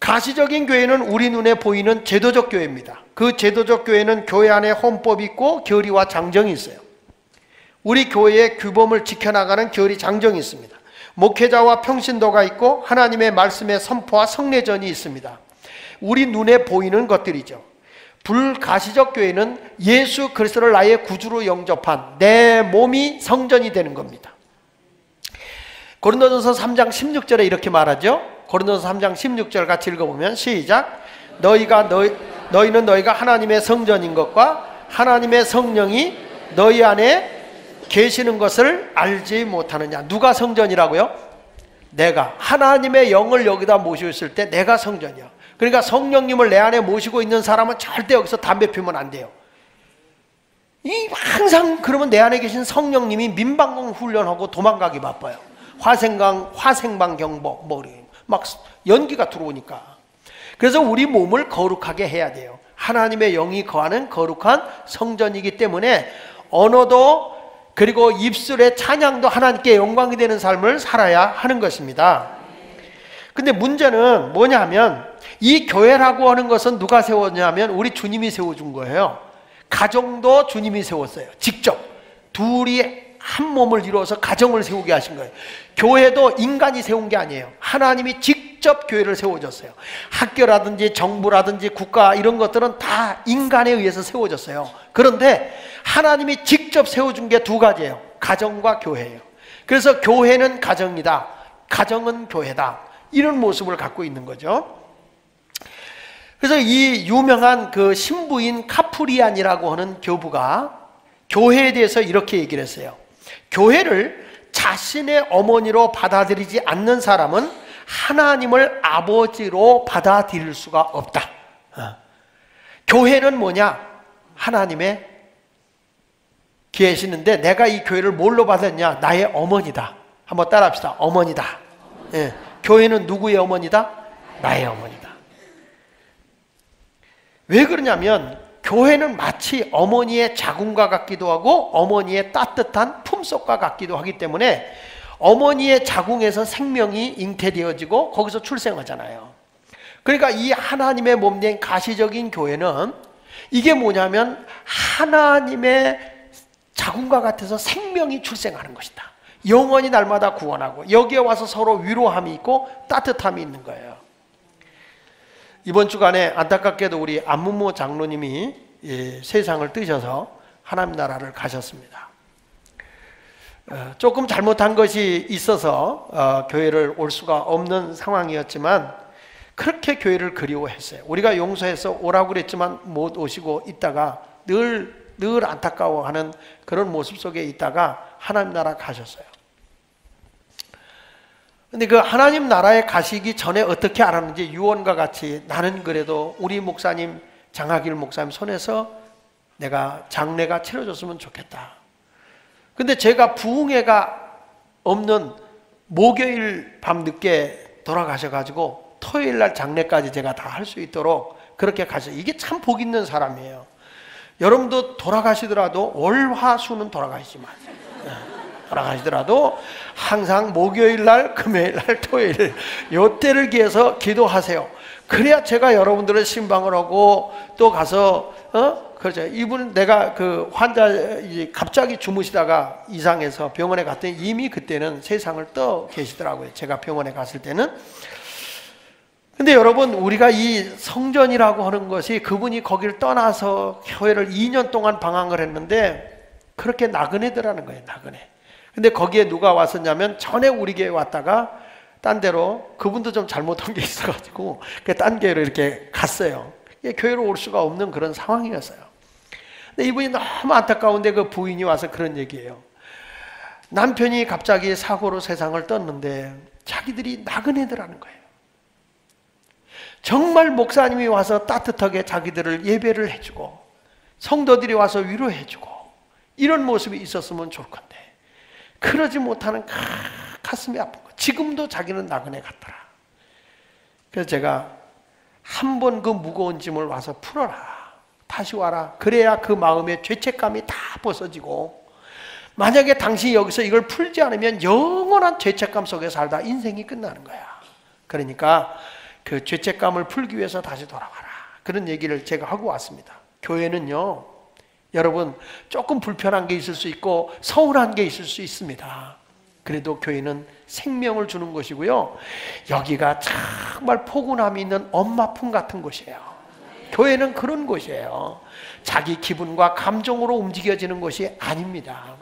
가시적인 교회는 우리 눈에 보이는 제도적 교회입니다. 그 제도적 교회는 교회 안에 헌법이 있고 결의와 장정이 있어요. 우리 교회의 규범을 지켜나가는 결의 장정이 있습니다. 목회자와 평신도가 있고 하나님의 말씀의 선포와 성례전이 있습니다. 우리 눈에 보이는 것들이죠. 불가시적 교회는 예수 그리스도를 나의 구주로 영접한 내 몸이 성전이 되는 겁니다. 고린도전서 3장 16절에 이렇게 말하죠. 고린도전서 3장 16절 같이 읽어보면 시작. 너희는 너희가 하나님의 성전인 것과 하나님의 성령이 너희 안에 계시는 것을 알지 못하느냐. 누가 성전이라고요? 내가. 하나님의 영을 여기다 모셨을 때 내가 성전이야. 그러니까 성령님을 내 안에 모시고 있는 사람은 절대 여기서 담배 피우면 안 돼요. 항상 그러면 내 안에 계신 성령님이 민방공 훈련하고 도망가기 바빠요. 화생방 경보 막 연기가 들어오니까. 그래서 우리 몸을 거룩하게 해야 돼요. 하나님의 영이 거하는 거룩한 성전이기 때문에 언어도 그리고 입술의 찬양도 하나님께 영광이 되는 삶을 살아야 하는 것입니다. 근데 문제는 뭐냐면 이 교회라고 하는 것은 누가 세웠냐면 우리 주님이 세워준 거예요. 가정도 주님이 세웠어요. 직접 둘이 한 몸을 이루어서 가정을 세우게 하신 거예요. 교회도 인간이 세운 게 아니에요. 하나님이 직접 교회를 세워줬어요. 학교라든지 정부라든지 국가 이런 것들은 다 인간에 의해서 세워졌어요. 그런데 하나님이 직접 세워준 게 두 가지예요. 가정과 교회예요. 그래서 교회는 가정이다, 가정은 교회다, 이런 모습을 갖고 있는 거죠. 그래서 이 유명한 그 신부인 카프리안이라고 하는 교부가 교회에 대해서 이렇게 얘기를 했어요. 교회를 자신의 어머니로 받아들이지 않는 사람은 하나님을 아버지로 받아들일 수가 없다. 교회는 뭐냐? 하나님의 계시는데 내가 이 교회를 뭘로 받았냐? 나의 어머니다. 한번 따라합시다. 어머니다. 예. 교회는 누구의 어머니다? 나의 어머니다. 왜 그러냐면 교회는 마치 어머니의 자궁과 같기도 하고 어머니의 따뜻한 품속과 같기도 하기 때문에 어머니의 자궁에서 생명이 잉태되어지고 거기서 출생하잖아요. 그러니까 이 하나님의 몸된 가시적인 교회는 이게 뭐냐면 하나님의 자궁과 같아서 생명이 출생하는 것이다. 영원히 날마다 구원하고 여기에 와서 서로 위로함이 있고 따뜻함이 있는 거예요. 이번 주간에 안타깝게도 우리 안문모 장로님이 세상을 뜨셔서 하나님 나라를 가셨습니다. 조금 잘못한 것이 있어서 교회를 올 수가 없는 상황이었지만 그렇게 교회를 그리워했어요. 우리가 용서해서 오라고 그랬지만 못 오시고 있다가 늘 안타까워하는 그런 모습 속에 있다가 하나님 나라 가셨어요. 근데 그 하나님 나라에 가시기 전에 어떻게 알았는지 유언과 같이 나는 그래도 우리 목사님 장하길 목사님 손에서 내가 장례가 치러졌으면 좋겠다. 근데 제가 부흥회가 없는 목요일 밤늦게 돌아가셔가지고 토요일 날 장례까지 제가 다 할 수 있도록 그렇게 가셔. 이게 참 복 있는 사람이에요. 여러분도 돌아가시더라도 월화수는 돌아가시지 마세요. 돌아가시더라도 항상 목요일 날, 금요일 날, 토요일 요때를 기해서 기도하세요. 그래야 제가 여러분들을 신방을 하고 또 가서 그렇죠. 이분 내가 그 환자 갑자기 주무시다가 이상해서 병원에 갔더니 이미 그때는 세상을 떠 계시더라고요. 제가 병원에 갔을 때는. 근데 여러분 우리가 이 성전이라고 하는 것이 그분이 거기를 떠나서 교회를 2년 동안 방황을 했는데 그렇게 나그네더라는 거예요. 나그네. 근데 거기에 누가 왔었냐면 전에 우리 교회 왔다가 딴 데로 그분도 좀 잘못한 게 있어가지고 딴 교회로 이렇게 갔어요. 교회로 올 수가 없는 그런 상황이었어요. 근데 이분이 너무 안타까운데 그 부인이 와서 그런 얘기예요. 남편이 갑자기 사고로 세상을 떴는데 자기들이 나그네더라는 거예요. 정말 목사님이 와서 따뜻하게 자기들을 예배를 해주고 성도들이 와서 위로해주고 이런 모습이 있었으면 좋을 건데 그러지 못하는 가슴이 아픈 거. 지금도 자기는 나그네 같더라. 그래서 제가 한 번 그 무거운 짐을 와서 풀어라. 다시 와라. 그래야 그 마음의 죄책감이 다 벗어지고 만약에 당신이 여기서 이걸 풀지 않으면 영원한 죄책감 속에 살다 인생이 끝나는 거야. 그러니까 그 죄책감을 풀기 위해서 다시 돌아와라. 그런 얘기를 제가 하고 왔습니다. 교회는요, 여러분 조금 불편한 게 있을 수 있고 서운한 게 있을 수 있습니다. 그래도 교회는 생명을 주는 것이고요. 여기가 정말 포근함이 있는 엄마 품 같은 곳이에요. 교회는 그런 곳이에요. 자기 기분과 감정으로 움직여지는 것이 아닙니다.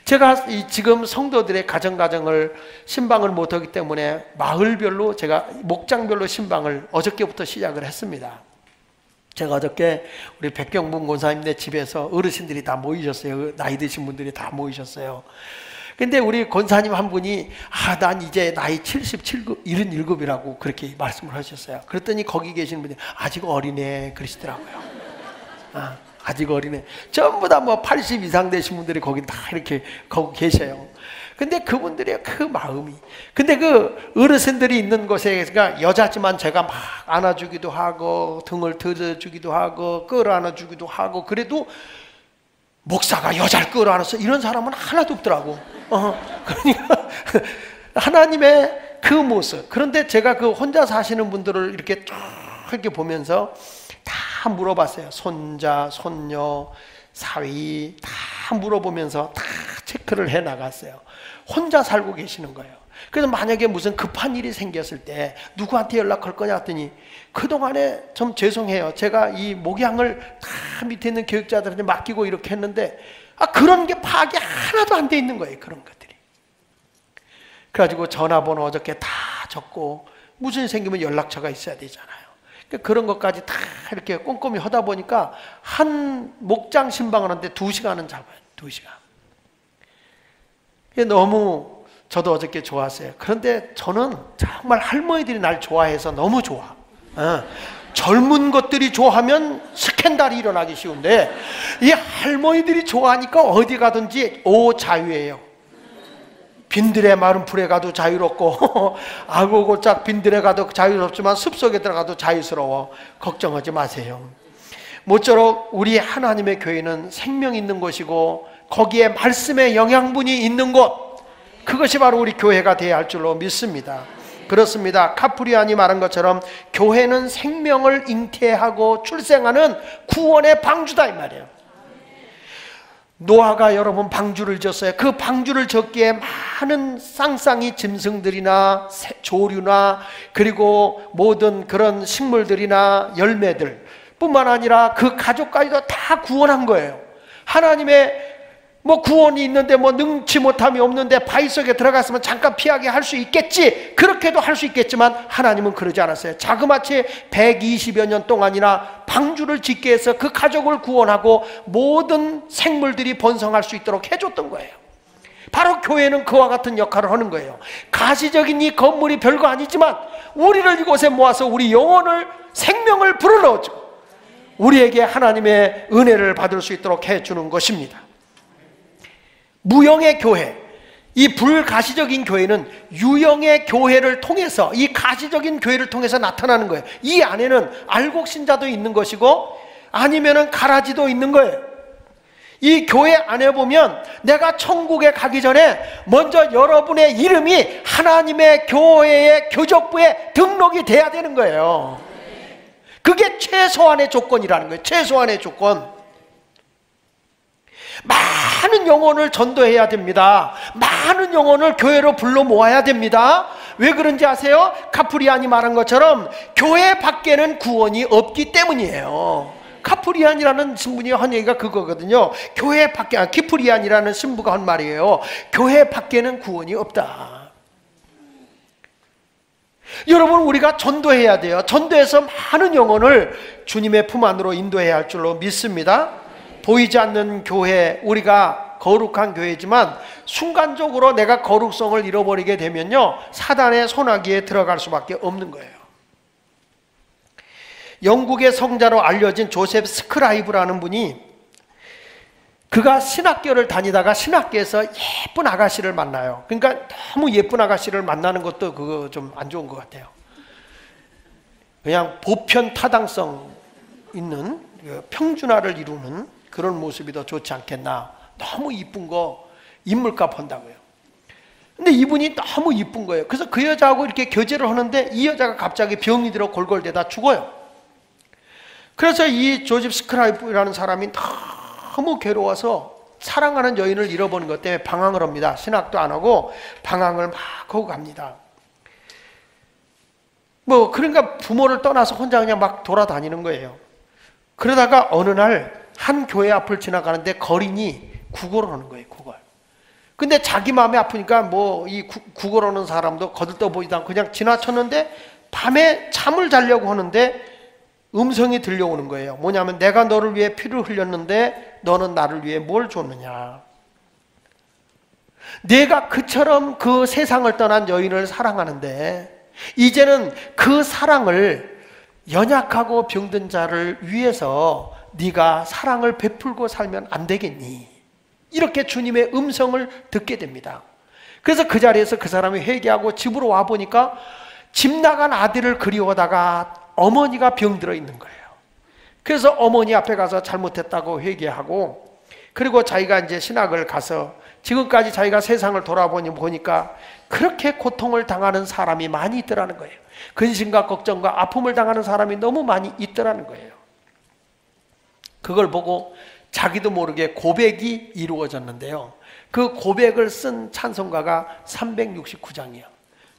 제가 지금 성도들의 가정을 신방을 못하기 때문에 마을별로 제가 목장별로 신방을 어저께부터 시작을 했습니다. 제가 어저께 우리 백경분 권사님네 집에서 어르신들이 다 모이셨어요. 나이 드신 분들이 다 모이셨어요. 근데 우리 권사님 한 분이 난 이제 나이 77, 77이라고 그렇게 말씀을 하셨어요. 그랬더니 거기 계신 분이 아직 어리네 그러시더라고요. 아직 어리네. 전부 다 뭐 80 이상 되신 분들이 거기 다 이렇게 거기 계셔요. 근데 그분들의 그 마음이. 근데 그 어르신들이 있는 곳에 여자지만 제가 막 안아주기도 하고 등을 들어주기도 하고 끌어안아주기도 하고 그래도 목사가 여자를 끌어안아서 이런 사람은 하나도 없더라고. 그러니까 하나님의 그 모습. 그런데 제가 그 혼자 사시는 분들을 이렇게 쭉 이렇게 보면서 다 물어봤어요. 손자, 손녀, 사위 다 물어보면서 다 체크를 해 나갔어요. 혼자 살고 계시는 거예요. 그래서 만약에 무슨 급한 일이 생겼을 때 누구한테 연락할 거냐 했더니 그동안에 좀 죄송해요. 제가 이 목양을 다 밑에 있는 교육자들한테 맡기고 이렇게 했는데 그런 게 파악이 하나도 안 돼 있는 거예요. 그런 것들이. 그래가지고 전화번호 어저께 다 적고 무슨 일 생기면 연락처가 있어야 되잖아요. 그런 것까지 다 이렇게 꼼꼼히 하다 보니까 한 목장 신방을 하는데 2시간은 잡아요. 2시간. 너무 저도 어저께 좋았어요. 그런데 저는 정말 할머니들이 날 좋아해서 너무 좋아. 젊은 것들이 좋아하면 스캔들이 일어나기 쉬운데 이 할머니들이 좋아하니까 어디 가든지 자유예요. 빈들에 마른 풀에 가도 자유롭고 아고골짝 빈들에 가도 자유롭지만 숲속에 들어가도 자유스러워. 걱정하지 마세요. 모쪼록 우리 하나님의 교회는 생명 있는 곳이고 거기에 말씀의 영양분이 있는 곳, 그것이 바로 우리 교회가 되어야 할 줄로 믿습니다. 그렇습니다. 카프리안이 말한 것처럼 교회는 생명을 잉태하고 출생하는 구원의 방주다 이 말이에요. 노아가 여러분 방주를 졌어요. 그 방주를 졌기에 많은 쌍쌍이 짐승들이나 조류나 그리고 모든 그런 식물들이나 열매들 뿐만 아니라 그 가족까지도 다 구원한 거예요. 하나님의 구원이 있는데 능치 못함이 없는데 바위 속에 들어갔으면 잠깐 피하게 할 수 있겠지, 그렇게도 할 수 있겠지만 하나님은 그러지 않았어요. 자그마치 120여 년 동안이나 방주를 짓게 해서 그 가족을 구원하고 모든 생물들이 번성할 수 있도록 해줬던 거예요. 바로 교회는 그와 같은 역할을 하는 거예요. 가시적인 이 건물이 별거 아니지만 우리를 이곳에 모아서 우리 영혼을, 생명을 불어넣어주고 우리에게 하나님의 은혜를 받을 수 있도록 해주는 것입니다. 무형의 교회, 이 불가시적인 교회는 유형의 교회를 통해서, 이 가시적인 교회를 통해서 나타나는 거예요. 이 안에는 알곡신자도 있는 것이고 아니면은 가라지도 있는 거예요. 이 교회 안에 보면 내가 천국에 가기 전에 먼저 여러분의 이름이 하나님의 교회의 교적부에 등록이 돼야 되는 거예요. 그게 최소한의 조건이라는 거예요. 최소한의 조건. 많은 영혼을 전도해야 됩니다. 많은 영혼을 교회로 불러 모아야 됩니다. 왜 그런지 아세요? 카프리안이 말한 것처럼 교회 밖에는 구원이 없기 때문이에요. 카프리안이라는 신분이 한 얘기가 그거거든요. 교회 밖에, 키프리안이라는 신부가 한 말이에요. 교회 밖에는 구원이 없다. 여러분, 우리가 전도해야 돼요. 전도해서 많은 영혼을 주님의 품 안으로 인도해야 할 줄로 믿습니다. 보이지 않는 교회, 우리가 거룩한 교회지만 순간적으로 내가 거룩성을 잃어버리게 되면요, 사단의 손아귀에 들어갈 수밖에 없는 거예요. 영국의 성자로 알려진 조셉 스크라이브라는 분이, 그가 신학교를 다니다가 신학교에서 예쁜 아가씨를 만나요. 그러니까 너무 예쁜 아가씨를 만나는 것도 그거 좀 안 좋은 것 같아요. 그냥 보편 타당성 있는 평준화를 이루는 그런 모습이 더 좋지 않겠나. 너무 이쁜 거 인물값 한다고요. 근데 이분이 너무 이쁜 거예요. 그래서 그 여자하고 이렇게 교제를 하는데 이 여자가 갑자기 병이 들어 골골대다 죽어요. 그래서 이 조셉 스크라이브라는 사람이 너무 괴로워서 사랑하는 여인을 잃어버린 것 때문에 방황을 합니다. 신학도 안 하고 방황을 막 하고 갑니다. 그러니까 부모를 떠나서 혼자 그냥 막 돌아다니는 거예요. 그러다가 어느 날 한 교회 앞을 지나가는데 거린이 구걸을 하는 거예요. 구걸. 근데 자기 마음이 아프니까 이 구걸하는 사람도 거들떠 보지도 않고 그냥 지나쳤는데 밤에 잠을 자려고 하는데 음성이 들려오는 거예요. 뭐냐면 내가 너를 위해 피를 흘렸는데 너는 나를 위해 뭘 줬느냐. 내가 그처럼 그 세상을 떠난 여인을 사랑하는데 이제는 그 사랑을 연약하고 병든 자를 위해서 네가 사랑을 베풀고 살면 안 되겠니? 이렇게 주님의 음성을 듣게 됩니다. 그래서 그 자리에서 그 사람이 회개하고 집으로 와보니까 집 나간 아들을 그리워하다가 어머니가 병들어 있는 거예요. 그래서 어머니 앞에 가서 잘못했다고 회개하고, 그리고 자기가 이제 신학을 가서 지금까지 자기가 세상을 돌아보니까 그렇게 고통을 당하는 사람이 많이 있더라는 거예요. 근심과 걱정과 아픔을 당하는 사람이 너무 많이 있더라는 거예요. 그걸 보고 자기도 모르게 고백이 이루어졌는데요. 그 고백을 쓴 찬송가가 369장이에요.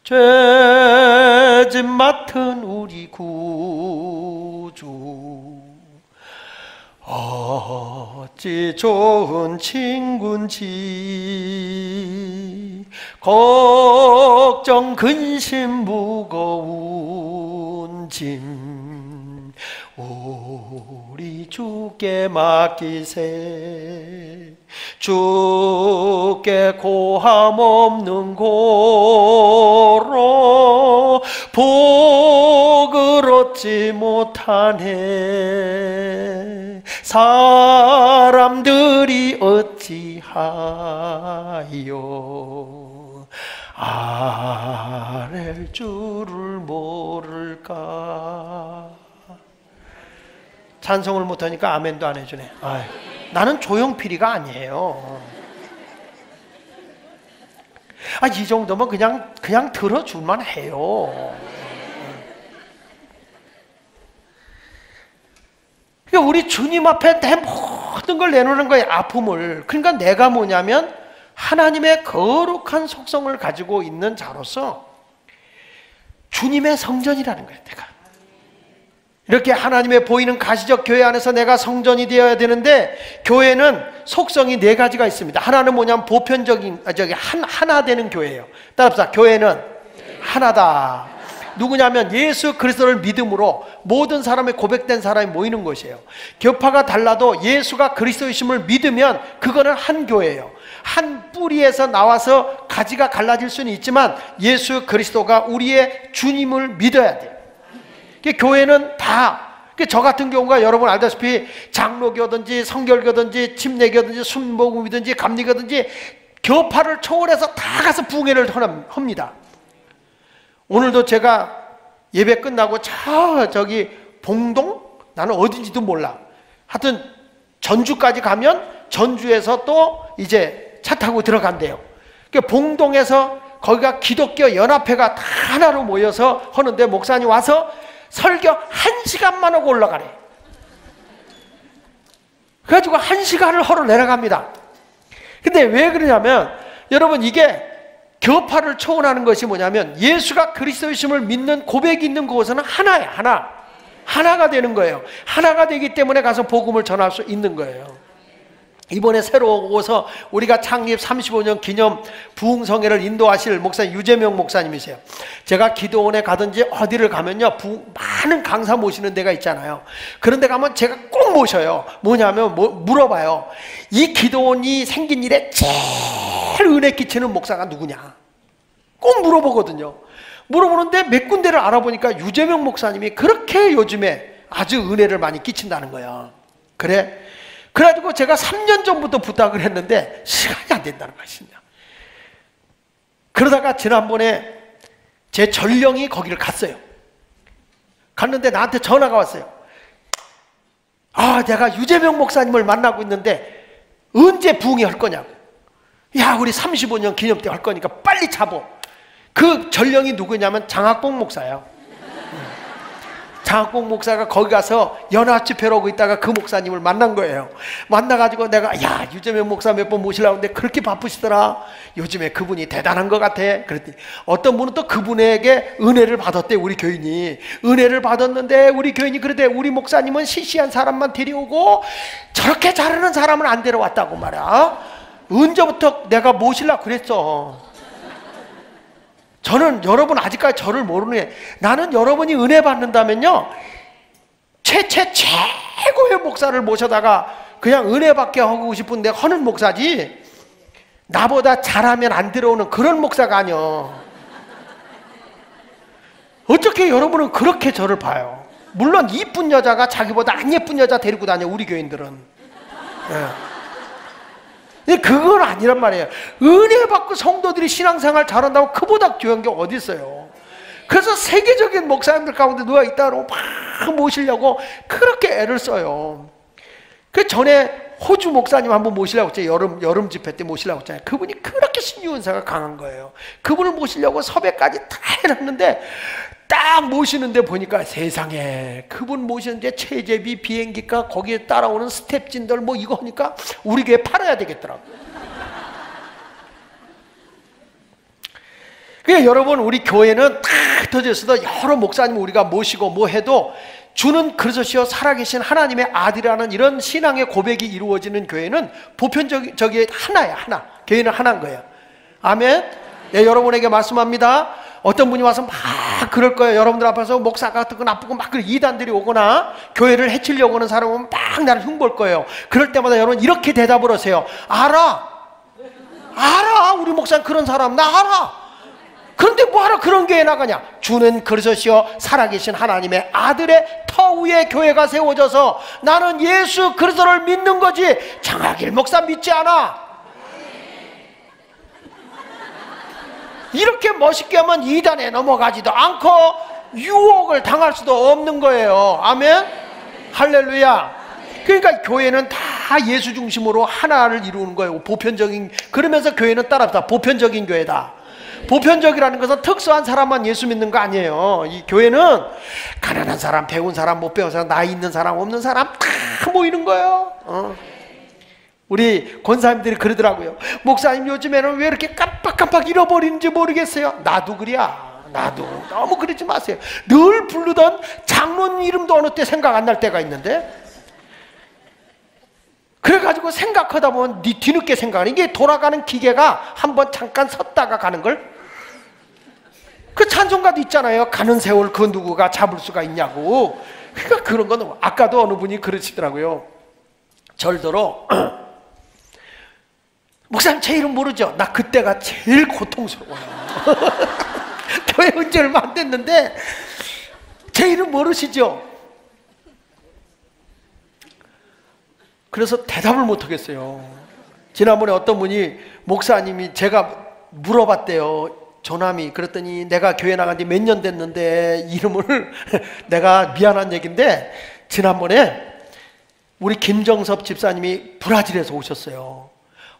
죄짐 맡은 우리 구주 어찌 좋은 친군지 걱정 근심 무거운 짐 우리 주께 맡기세. 주께 고함 없는 고로 복을 얻지 못하네. 사람들이 어찌하여 아랠 줄을 모를까. 찬송을 못하니까 아멘도 안 해주네. 아유, 나는 조용필이가 아니에요. 이 정도면 그냥 들어줄만 해요. 그러니까 우리 주님 앞에 내 모든 걸 내놓는 거예요. 아픔을. 그러니까 내가 뭐냐면 하나님의 거룩한 속성을 가지고 있는 자로서 주님의 성전이라는 거예요. 내가 이렇게 하나님의 보이는 가시적 교회 안에서 내가 성전이 되어야 되는데, 교회는 속성이 네 가지가 있습니다. 하나는 뭐냐면 보편적인 하나 되는 교회예요. 따라합시다. 교회는 하나다. 누구냐면 예수 그리스도를 믿음으로 모든 사람의 고백된 사람이 모이는 것이에요. 교파가 달라도 예수가 그리스도이심을 믿으면 그거는 한 교회예요. 한 뿌리에서 나와서 가지가 갈라질 수는 있지만 예수 그리스도가 우리의 주님을 믿어야 돼요. 교회는 다, 저 같은 경우가 여러분 알다시피 장로교든지 성결교든지 침례교든지 순복음이든지 감리교든지 교파를 초월해서 다 가서 부흥회를 합니다. 오늘도 제가 예배 끝나고 저기 봉동? 나는 어딘지도 몰라. 하여튼 전주까지 가면 전주에서 또 이제 차 타고 들어간대요. 봉동에서 거기가 기독교 연합회가 다 하나로 모여서 하는데 목사님 와서 설교 1시간만 하고 올라가래. 그래가지고 1시간을 하러 내려갑니다. 근데 왜 그러냐면 여러분, 이게 교파를 초월하는 것이 뭐냐면 예수가 그리스도이심을 믿는 고백이 있는 그곳은 하나예요. 하나가 되는 거예요. 하나가 되기 때문에 가서 복음을 전할 수 있는 거예요. 이번에 새로 오고서 우리가 창립 35년 기념 부흥성회를 인도하실 목사님 유재명 목사님이세요. 제가 기도원에 가든지 어디를 가면요, 많은 강사 모시는 데가 있잖아요. 그런 데 가면 제가 꼭 모셔요. 뭐냐면 물어봐요. 이 기도원이 생긴 일에 제일 은혜 끼치는 목사가 누구냐? 꼭 물어보거든요. 물어보는데 몇 군데를 알아보니까 유재명 목사님이 그렇게 요즘에 아주 은혜를 많이 끼친다는 거야. 그래? 그래가지고 제가 3년 전부터 부탁을 했는데 시간이 안 된다는 것이냐. 그러다가 지난번에 제 전령이 거기를 갔어요. 갔는데 나한테 전화가 왔어요. 내가 유재명 목사님을 만나고 있는데 언제 부흥회 할 거냐고. 야, 우리 35년 기념 때 할 거니까 빨리 잡어. 그 전령이 누구냐면 장학봉 목사예요. 장학봉 목사가 거기 가서 연합 집회를 하고 있다가 그 목사님을 만난 거예요. 만나가지고 내가 유재명 목사 몇 번 모시려고 하는데 그렇게 바쁘시더라. 요즘에 그분이 대단한 것 같아. 그랬더니 어떤 분은 또 그분에게 은혜를 받았대. 우리 교인이 은혜를 받았는데 우리 교인이 그러대. 우리 목사님은 시시한 사람만 데려오고 저렇게 잘하는 사람은 안 데려왔다고 말이야. 언제부터 내가 모시려고 그랬어. 저는 여러분 아직까지 저를 모르네. 나는 여러분이 은혜 받는다면요, 최고의 목사를 모셔다가 그냥 은혜 받게 하고 싶은데 하는 목사지, 나보다 잘하면 안 들어오는 그런 목사가 아니요. 어떻게 여러분은 그렇게 저를 봐요? 물론 이쁜 여자가 자기보다 안 예쁜 여자 데리고 다녀, 우리 교인들은. 그건 아니란 말이에요. 은혜 받고 성도들이 신앙생활 잘한다고 그보다 귀한 게 어디 있어요. 그래서 세계적인 목사님들 가운데 누가 있다고 막 모시려고 그렇게 애를 써요. 그 전에 호주 목사님 한번 모시려고 했잖아요. 여름 집회 때 모시려고 했잖아요. 그분이 그렇게 신유 은사가 강한 거예요. 그분을 모시려고 섭외까지 다 해놨는데 딱 모시는데 보니까 세상에, 그분 모시는데 체제비, 비행기가, 거기에 따라오는 스텝진들 뭐 이거 하니까 우리 교회 팔아야 되겠더라고요. 그러니까 여러분, 우리 교회는 다 흩어져 있어도 여러 목사님 우리가 모시고 뭐 해도 주는 그리스도시요 살아계신 하나님의 아들이라는 이런 신앙의 고백이 이루어지는 교회는 보편적인 하나야. 하나. 교회는 하나인 거예요. 아멘. 네, 여러분에게 말씀합니다. 어떤 분이 와서 막 그럴 거예요. 여러분들 앞에서 목사 같은 거 나쁘고 막 이단들이 오거나 교회를 해치려고 하는 사람은 막 나를 흉볼 거예요. 그럴 때마다 여러분 이렇게 대답을 하세요. 알아. 우리 목사는 그런 사람 나 알아. 그런데 뭐하러 그런 교회에 나가냐. 주는 그리스도시요 살아계신 하나님의 아들의 터 위에 교회가 세워져서 나는 예수 그리스도를 믿는 거지 장학일 목사 믿지 않아. 이렇게 멋있게 하면 이단에 넘어가지도 않고 유혹을 당할 수도 없는 거예요. 아멘? 할렐루야. 그러니까 교회는 다 예수 중심으로 하나를 이루는 거예요. 보편적인, 그러면서 교회는 따라합니다. 보편적인 교회다. 보편적이라는 것은 특수한 사람만 예수 믿는 거 아니에요. 이 교회는 가난한 사람, 배운 사람, 못 배운 사람, 나이 있는 사람, 없는 사람 다 모이는 거예요. 우리 권사님들이 그러더라고요. 목사님 요즘에는 왜 이렇게 깜빡깜빡 잃어버리는지 모르겠어요. 나도 그래야. 나도. 너무 그러지 마세요. 늘 부르던 장로님 이름도 어느 때 생각 안 날 때가 있는데, 그래가지고 생각하다 보면 뒤늦게 생각하는, 이게 돌아가는 기계가 한번 잠깐 섰다가 가는 걸. 그 찬송가도 있잖아요. 가는 세월 그 누구가 잡을 수가 있냐고. 그러니까 그런 건, 아까도 어느 분이 그러시더라고요. 절더러 목사님 제 이름 모르죠? 나 그때가 제일 고통스러워요. 교회 온 지 얼마 안 됐는데 제 이름 모르시죠? 그래서 대답을 못 하겠어요. 지난번에 어떤 분이, 목사님이 제가 물어봤대요. 조남이. 그랬더니 내가 교회 나간 지 몇 년 됐는데 이름을 내가 미안한 얘기인데, 지난번에 우리 김정섭 집사님이 브라질에서 오셨어요.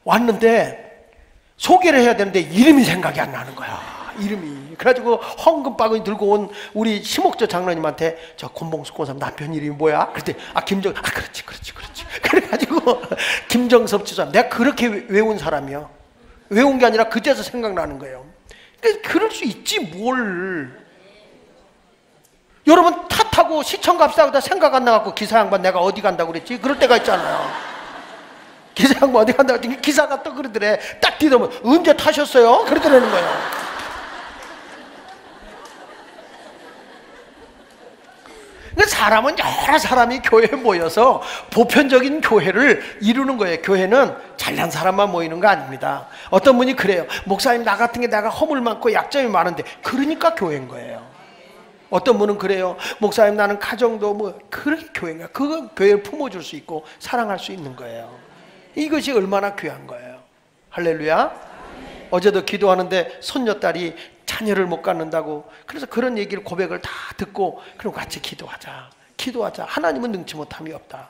왔는데 소개를 해야 되는데 이름이 생각이 안 나는 거야. 이름이. 그래가지고 헌금바구니 들고 온 우리 심옥조 장로님한테, 저 권봉숙 권사님 남편 이름이 뭐야? 그랬더니 그렇지. 그래가지고 김정섭 집사님, 내가 그렇게 외운 사람이야. 외운 게 아니라 그제서 생각나는 거예요. 그럴 수 있지 뭘. 여러분 탓하고 시청 갑시다 하다 생각 안 나갖고 기사 양반 내가 어디 간다고 그랬지? 그럴 때가 있잖아요. 기사 양반 어디 간다고 했더니 기사가 또 그러더래. 딱 뒤돌면 언제 타셨어요? 그러더라는 거예요. 사람은 여러 사람이 교회에 모여서 보편적인 교회를 이루는 거예요. 교회는 잘난 사람만 모이는 거 아닙니다. 어떤 분이 그래요. 목사님 나 같은 게 내가 허물 많고 약점이 많은데, 그러니까 교회인 거예요. 어떤 분은 그래요. 목사님 나는 가정도 뭐, 그렇게 교회인가? 그건 교회를 품어줄 수 있고 사랑할 수 있는 거예요. 이것이 얼마나 귀한 거예요. 할렐루야. 어제도 기도하는데 손녀딸이 자녀를 못 갖는다고, 그래서 그런 얘기를, 고백을 다 듣고, 그럼 같이 기도하자. 하나님은 능치 못함이 없다.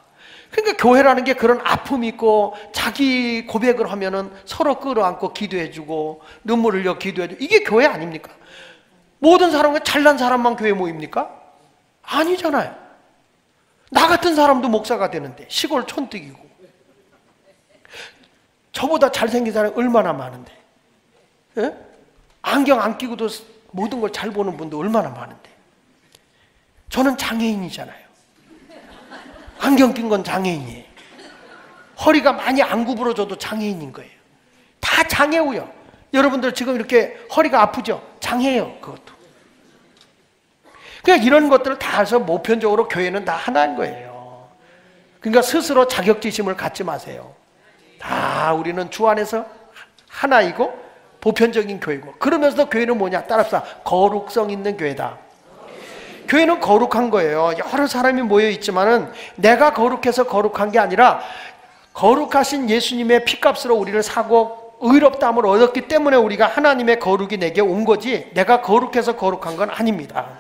그러니까 교회라는 게 그런 아픔이 있고, 자기 고백을 하면은 서로 끌어안고 기도해주고, 눈물 흘려 기도해주고, 이게 교회 아닙니까? 모든 사람과 잘난 사람만 교회 모입니까? 아니잖아요. 나 같은 사람도 목사가 되는데, 시골 촌뜨기고, 저보다 잘생긴 사람이 얼마나 많은데, 예? 안경 안 끼고도 모든 걸 잘 보는 분도 얼마나 많은데, 저는 장애인이잖아요. 안경 낀 건 장애인이에요. 허리가 많이 안 구부러져도 장애인인 거예요. 다 장애우요. 여러분들 지금 이렇게 허리가 아프죠? 장애예요. 그것도. 그러니까 이런 것들을 다 해서 보편적으로 교회는 다 하나인 거예요. 그러니까 스스로 자격지심을 갖지 마세요. 다 우리는 주 안에서 하나이고 보편적인 교회고, 그러면서도 교회는 뭐냐? 따라합시다. 거룩성 있는 교회다. 교회는 거룩한 거예요. 여러 사람이 모여 있지만은 내가 거룩해서 거룩한 게 아니라, 거룩하신 예수님의 피값으로 우리를 사고 의롭다함을 얻었기 때문에 우리가 하나님의 거룩이 내게 온 거지, 내가 거룩해서 거룩한 건 아닙니다.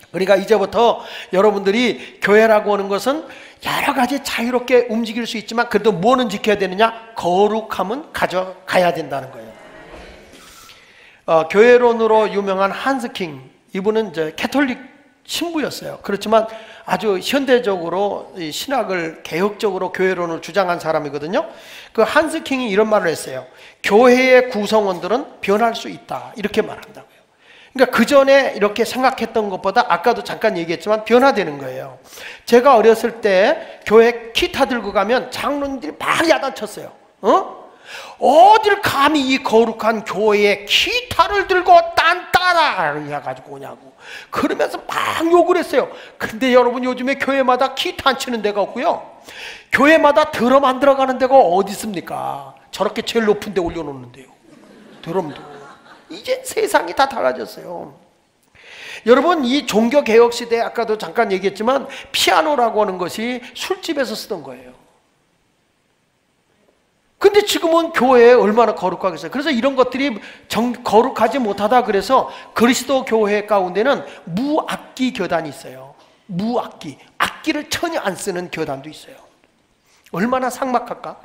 그러니까 이제부터 여러분들이 교회라고 하는 것은 여러 가지 자유롭게 움직일 수 있지만, 그래도 뭐는 지켜야 되느냐? 거룩함은 가져가야 된다는 거예요. 교회론으로 유명한 한스킹, 이분은 이제 캐톨릭 신부였어요. 그렇지만 아주 현대적으로 신학을 개혁적으로 교회론을 주장한 사람이거든요. 그 한스킹이 이런 말을 했어요. 교회의 구성원들은 변할 수 있다, 이렇게 말한다고요. 그러니까 그 전에 이렇게 생각했던 것보다, 아까도 잠깐 얘기했지만 변화되는 거예요. 제가 어렸을 때 교회 기타 들고 가면 장로님들이 막 야단쳤어요. 어딜 감히 이 거룩한 교회에 기타를 들고 딴따라 해가지고 오냐고, 그러면서 막 욕을 했어요. 근데 여러분, 요즘에 교회마다 기타 안 치는 데가 없고요, 교회마다 드럼 안 들어가는 데가 어디 있습니까? 저렇게 제일 높은 데 올려놓는데요, 드럼도. 이제 세상이 다 달라졌어요. 여러분, 이 종교개혁 시대에 아까도 잠깐 얘기했지만 피아노라고 하는 것이 술집에서 쓰던 거예요. 근데 지금은 교회에 얼마나 거룩하겠어요. 그래서 이런 것들이 거룩하지 못하다 그래서 그리스도 교회 가운데는 무악기 교단이 있어요. 무악기. 악기를 전혀 안 쓰는 교단도 있어요. 얼마나 삭막할까?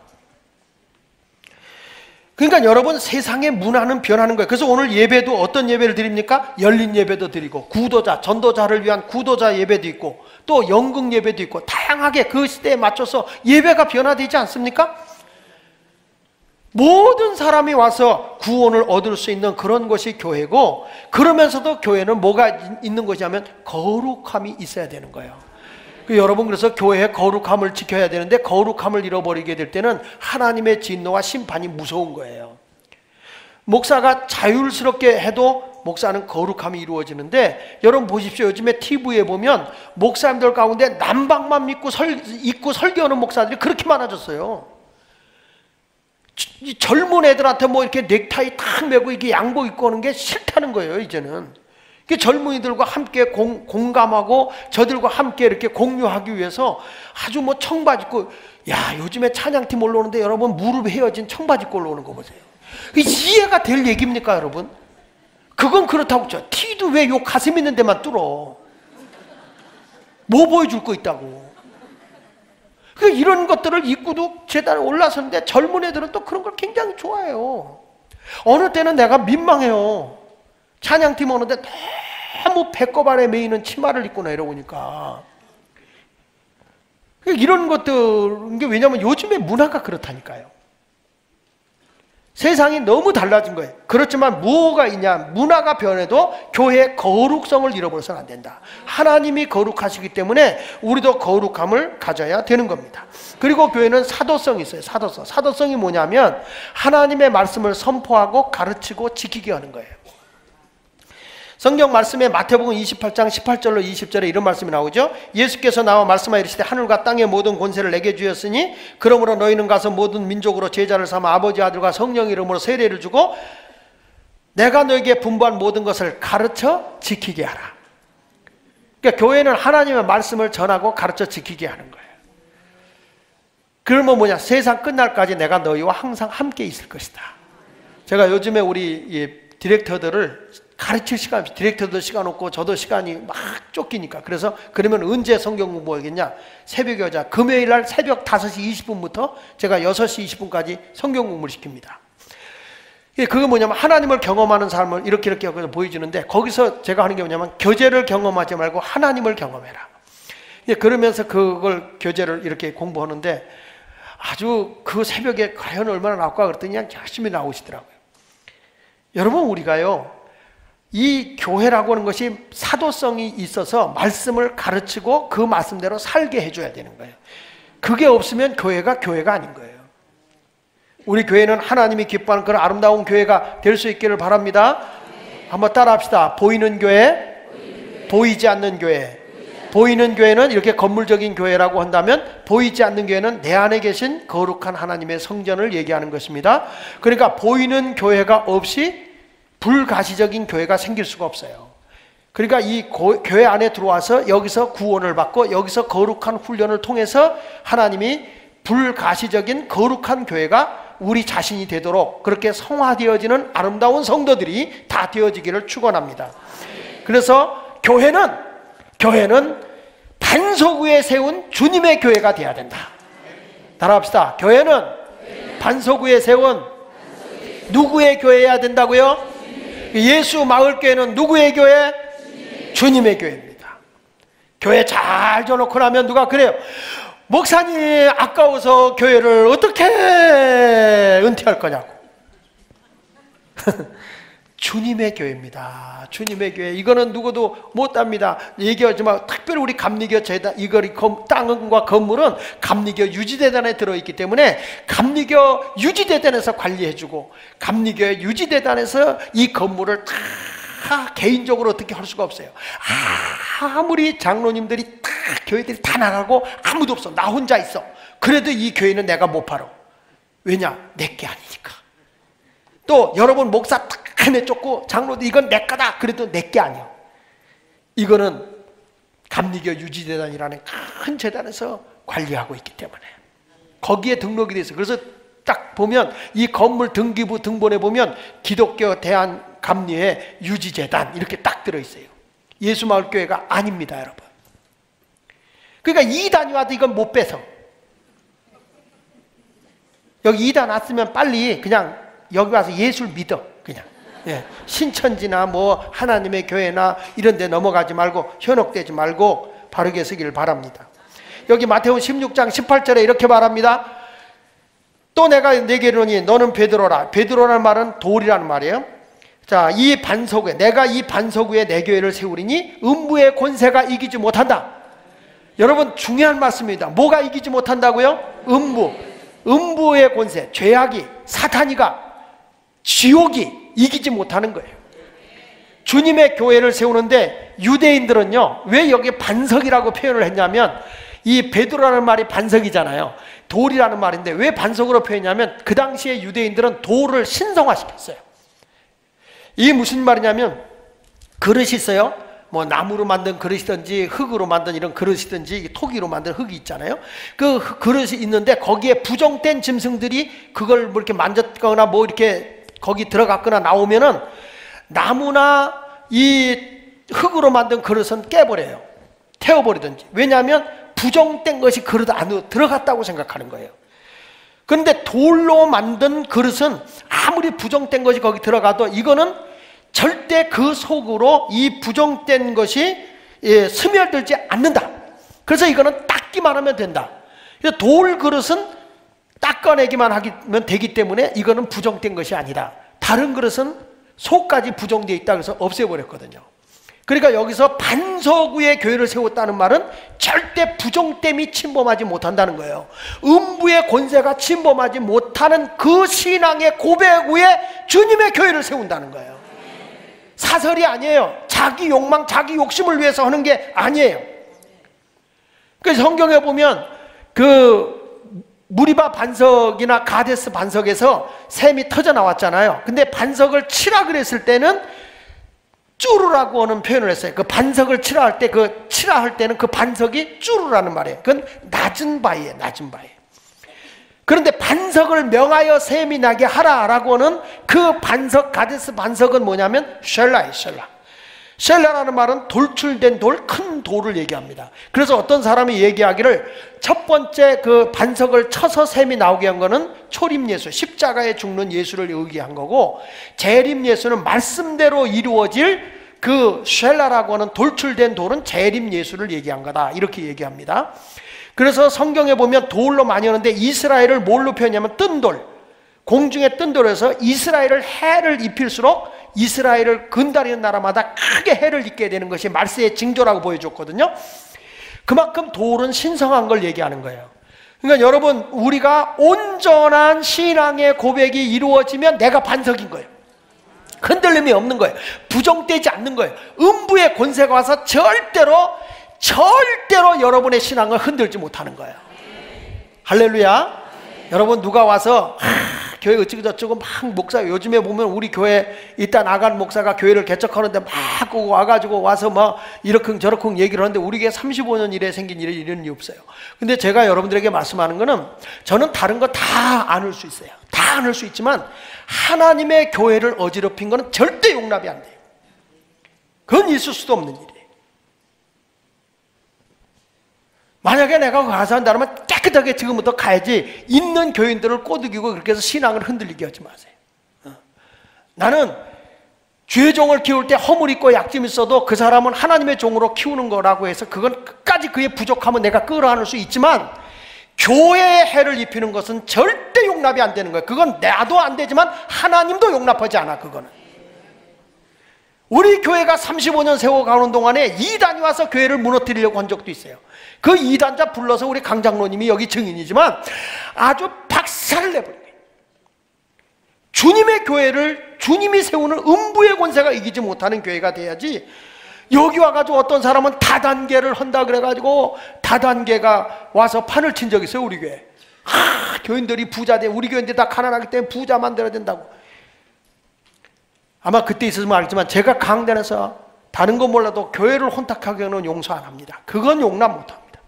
그러니까 여러분, 세상의 문화는 변하는 거예요. 그래서 오늘 예배도 어떤 예배를 드립니까? 열린 예배도 드리고, 구도자, 전도자를 위한 구도자 예배도 있고, 또 연극 예배도 있고, 다양하게 그 시대에 맞춰서 예배가 변화되지 않습니까? 모든 사람이 와서 구원을 얻을 수 있는 그런 것이 교회고, 그러면서도 교회는 뭐가 있는 것이냐면 거룩함이 있어야 되는 거예요. 여러분, 그래서 교회의 거룩함을 지켜야 되는데 거룩함을 잃어버리게 될 때는 하나님의 진노와 심판이 무서운 거예요. 목사가 자율스럽게 해도 목사는 거룩함이 이루어지는데, 여러분 보십시오. 요즘에 TV에 보면 목사님들 가운데 남방만 입고 설교하는 목사들이 그렇게 많아졌어요. 젊은 애들한테 뭐 이렇게 넥타이 탁 메고 이렇게 양복 입고 오는 게 싫다는 거예요, 이제는. 젊은이들과 함께 공감하고 저들과 함께 이렇게 공유하기 위해서 아주 뭐 청바지 입고, 야, 요즘에 찬양팀 올라오는데 여러분 무릎 헤어진 청바지 입고 올라오는 거 보세요. 이해가 될 얘기입니까, 여러분? 그건 그렇다고 쳐. 티도 왜 요 가슴 있는 데만 뚫어? 뭐 보여줄 거 있다고. 이런 것들을 입고도 재단에 올라서는데 젊은 애들은 또 그런 걸 굉장히 좋아해요. 어느 때는 내가 민망해요. 찬양팀 오는데 너무 배꼽 아래 메이는 치마를 입고나 이러니까. 이런 것들, 왜냐하면 요즘의 문화가 그렇다니까요. 세상이 너무 달라진 거예요. 그렇지만 뭐가 있냐? 문화가 변해도 교회의 거룩성을 잃어버려서는 안 된다. 하나님이 거룩하시기 때문에 우리도 거룩함을 가져야 되는 겁니다. 그리고 교회는 사도성이 있어요. 사도성이 뭐냐면 하나님의 말씀을 선포하고 가르치고 지키게 하는 거예요. 성경 말씀에 마태복음 28장 18절로 20절에 이런 말씀이 나오죠. 예수께서 나와 말씀하여 이르시되 하늘과 땅의 모든 권세를 내게 주었으니 그러므로 너희는 가서 모든 민족으로 제자를 삼아 아버지 아들과 성령 이름으로 세례를 주고 내가 너에게 분부한 모든 것을 가르쳐 지키게 하라. 그러니까 교회는 하나님의 말씀을 전하고 가르쳐 지키게 하는 거예요. 그러면 뭐냐? 세상 끝날까지 내가 너희와 항상 함께 있을 것이다. 제가 요즘에 우리 디렉터들을 가르칠 시간 없이, 디렉터도 시간 없고 저도 시간이 막 쫓기니까. 그래서 그러면 언제 성경 공부하겠냐? 새벽에 오자. 금요일 날 새벽 5시 20분부터 제가 6시 20분까지 성경 공부를 시킵니다. 그게 뭐냐면 하나님을 경험하는 삶을 이렇게 하고 보여주는데, 거기서 제가 하는 게 뭐냐면 교제를 경험하지 말고 하나님을 경험해라. 그러면서 그걸 교제를 이렇게 공부하는데 아주 그 새벽에 과연 얼마나 나올까 그랬더니 그냥 열심히 나오시더라고요. 여러분, 우리가요, 이 교회라고 하는 것이 사도성이 있어서 말씀을 가르치고 그 말씀대로 살게 해줘야 되는 거예요. 그게 없으면 교회가 아닌 거예요. 우리 교회는 하나님이 기뻐하는 그런 아름다운 교회가 될 수 있기를 바랍니다. 한번 따라 합시다. 보이는 교회, 보이지 않는 교회. 보이는 교회는 이렇게 건물적인 교회라고 한다면, 보이지 않는 교회는 내 안에 계신 거룩한 하나님의 성전을 얘기하는 것입니다. 그러니까 보이는 교회가 없이 불가시적인 교회가 생길 수가 없어요. 그러니까 이 교회 안에 들어와서 여기서 구원을 받고 여기서 거룩한 훈련을 통해서 하나님이 불가시적인 거룩한 교회가 우리 자신이 되도록 그렇게 성화되어지는 아름다운 성도들이 다 되어지기를 축원합니다. 그래서 교회는 반석 위에 세운 주님의 교회가 되어야 된다. 따라합시다. 교회는 반석 위에 세운 누구의 교회여야 된다고요? 예수 마을교회는 누구의 교회? 주님의 교회입니다. 교회 잘 줘놓고 나면 누가 그래요? 목사님 아까워서 교회를 어떻게 은퇴할 거냐고. 주님의 교회입니다. 주님의 교회. 이거는 누구도 못합니다. 얘기하지만 특별히 우리 감리교 재단, 이거리 땅과 건물은 감리교 유지대단에 들어있기 때문에 감리교 유지대단에서 관리해주고, 감리교의 유지대단에서 이 건물을 다 개인적으로 어떻게 할 수가 없어요. 아무리 장로님들이 다 교회들이 다 나가고 아무도 없어. 나 혼자 있어. 그래도 이 교회는 내가 못 팔아. 왜냐? 내게 아니니까. 또 여러분 목사 딱 내쫓고 장로도 이건 내 거다 그래도 내게 아니야. 이거는 감리교 유지재단이라는 큰 재단에서 관리하고 있기 때문에 거기에 등록이 돼 있어. 그래서 딱 보면 이 건물 등기부 등본에 보면 기독교 대한감리회 유지재단 이렇게 딱 들어있어요. 예수마을교회가 아닙니다, 여러분. 그러니까 이단이 와도 이건 못 뺏어. 여기 이단 왔으면 빨리 그냥 여기 와서 예수를 믿어. 그냥 신천지나 뭐 하나님의 교회나 이런 데 넘어가지 말고 현혹되지 말고 바르게 서기를 바랍니다. 여기 마태복음 16장 18절에 이렇게 말합니다. 또 내가 네게 이르노니 너는 베드로라. 베드로라는 말은 돌이라는 말이에요. 자, 이 반석 위에 내가 이 반석 위에 내 교회를 세우리니 음부의 권세가 이기지 못한다. 여러분 중요한 말씀입니다. 뭐가 이기지 못한다고요? 음부의 권세, 죄악이, 사탄이가, 지옥이 이기지 못하는 거예요. 주님의 교회를 세우는데 유대인들은요, 왜 여기 반석이라고 표현을 했냐면 이 베드로라는 말이 반석이잖아요. 돌이라는 말인데 왜 반석으로 표현했냐면 그 당시에 유대인들은 돌을 신성화시켰어요. 이게 무슨 말이냐면 그릇이 있어요. 뭐 나무로 만든 그릇이든지 흙으로 만든 이런 그릇이든지 토기로 만든 흙이 있잖아요. 그 그릇이 있는데 거기에 부정된 짐승들이 그걸 뭐 이렇게 만졌거나 뭐 이렇게 거기 들어갔거나 나오면은 나무나 이 흙으로 만든 그릇은 깨버려요. 태워버리든지. 왜냐하면 부정된 것이 그릇 안으로 들어갔다고 생각하는 거예요. 그런데 돌로 만든 그릇은 아무리 부정된 것이 거기 들어가도 이거는 절대 그 속으로 이 부정된 것이 스며들지 않는다. 그래서 이거는 닦기만 하면 된다. 돌 그릇은 닦아내기만 하면 되기 때문에 이거는 부정된 것이 아니다. 다른 그릇은 속까지 부정되어 있다 그래서 없애버렸거든요. 그러니까 여기서 반석 위에 교회를 세웠다는 말은 절대 부정됨이 침범하지 못한다는 거예요. 음부의 권세가 침범하지 못하는 그 신앙의 고백 위에 주님의 교회를 세운다는 거예요. 사설이 아니에요. 자기 욕망, 자기 욕심을 위해서 하는 게 아니에요. 그래서 성경에 보면 그 무리바 반석이나 가데스 반석에서 샘이 터져 나왔잖아요. 근데 반석을 치라 그랬을 때는 쭈루라고 하는 표현을 했어요. 그 반석을 치라 할 때 치라 할 때는 그 반석이 쭈루라는 말이에요. 그건 낮은 바위예요. 낮은 바위. 그런데 반석을 명하여 샘이 나게 하라라고 하는 그 반석, 가데스 반석은 뭐냐면 쉘라예요. 쉘라라는 말은 돌출된 돌, 큰 돌을 얘기합니다. 그래서 어떤 사람이 얘기하기를 첫 번째 그 반석을 쳐서 샘이 나오게 한 거는 초림 예수, 십자가에 죽는 예수를 의기한 거고, 재림 예수는 말씀대로 이루어질 그 쉘라라고 하는 돌출된 돌은 재림 예수를 얘기한 거다. 이렇게 얘기합니다. 그래서 성경에 보면 돌로 많이 하는데 이스라엘을 뭘로 표현하냐면 뜬 돌, 공중에 뜬 돌에서 이스라엘을 해를 입힐수록 이스라엘을 근다리는 나라마다 크게 해를 입게 되는 것이 말세의 징조라고 보여줬거든요. 그만큼 돌은 신성한 걸 얘기하는 거예요. 그러니까 여러분, 우리가 온전한 신앙의 고백이 이루어지면 내가 반석인 거예요. 흔들림이 없는 거예요. 부정되지 않는 거예요. 음부의 권세가 와서 절대로 여러분의 신앙을 흔들지 못하는 거예요. 할렐루야. 여러분, 누가 와서 교회 어쩌고저쩌고 막 목사, 요즘에 보면 우리 교회 이따 나간 목사가 교회를 개척하는데 막 와가지고 와서 막 이러쿵 저러쿵 얘기를 하는데 우리 교회 35년 이래 생긴 일이 이런 일이 없어요. 근데 제가 여러분들에게 말씀하는 거는 저는 다른 거 다 안을 수 있어요. 다 안을 수 있지만 하나님의 교회를 어지럽힌 거는 절대 용납이 안 돼요. 그건 있을 수도 없는 일이에요. 만약에 내가 가서 한다면 깨끗하게 지금부터 가야지 있는 교인들을 꼬드기고 그렇게 해서 신앙을 흔들리게 하지 마세요. 나는 주의 종을 키울 때 허물 있고 약점 있어도 그 사람은 하나님의 종으로 키우는 거라고 해서 그건 끝까지 그의 부족함은 내가 끌어안을 수 있지만 교회에 해를 입히는 것은 절대 용납이 안 되는 거예요. 그건 나도 안 되지만 하나님도 용납하지 않아. 그거는 우리 교회가 35년 세워가는 동안에 이단이 와서 교회를 무너뜨리려고 한 적도 있어요. 그 이단자 불러서 우리 강 장로님이 여기 증인이지만 아주 박살을 내버린 거예요. 주님의 교회를 주님이 세우는 음부의 권세가 이기지 못하는 교회가 돼야지. 여기 와가지고 어떤 사람은 다단계를 한다 그래가지고 다단계가 와서 판을 친 적이 있어요. 우리 교회. 교인들이 부자 돼. 우리 교인들이 다 가난하기 때문에 부자 만들어야 된다고. 아마 그때 있었으면 알지만 제가 강단에서 다른 건 몰라도 교회를 혼탁하게는 용서 안 합니다. 그건 용납 못 합니다.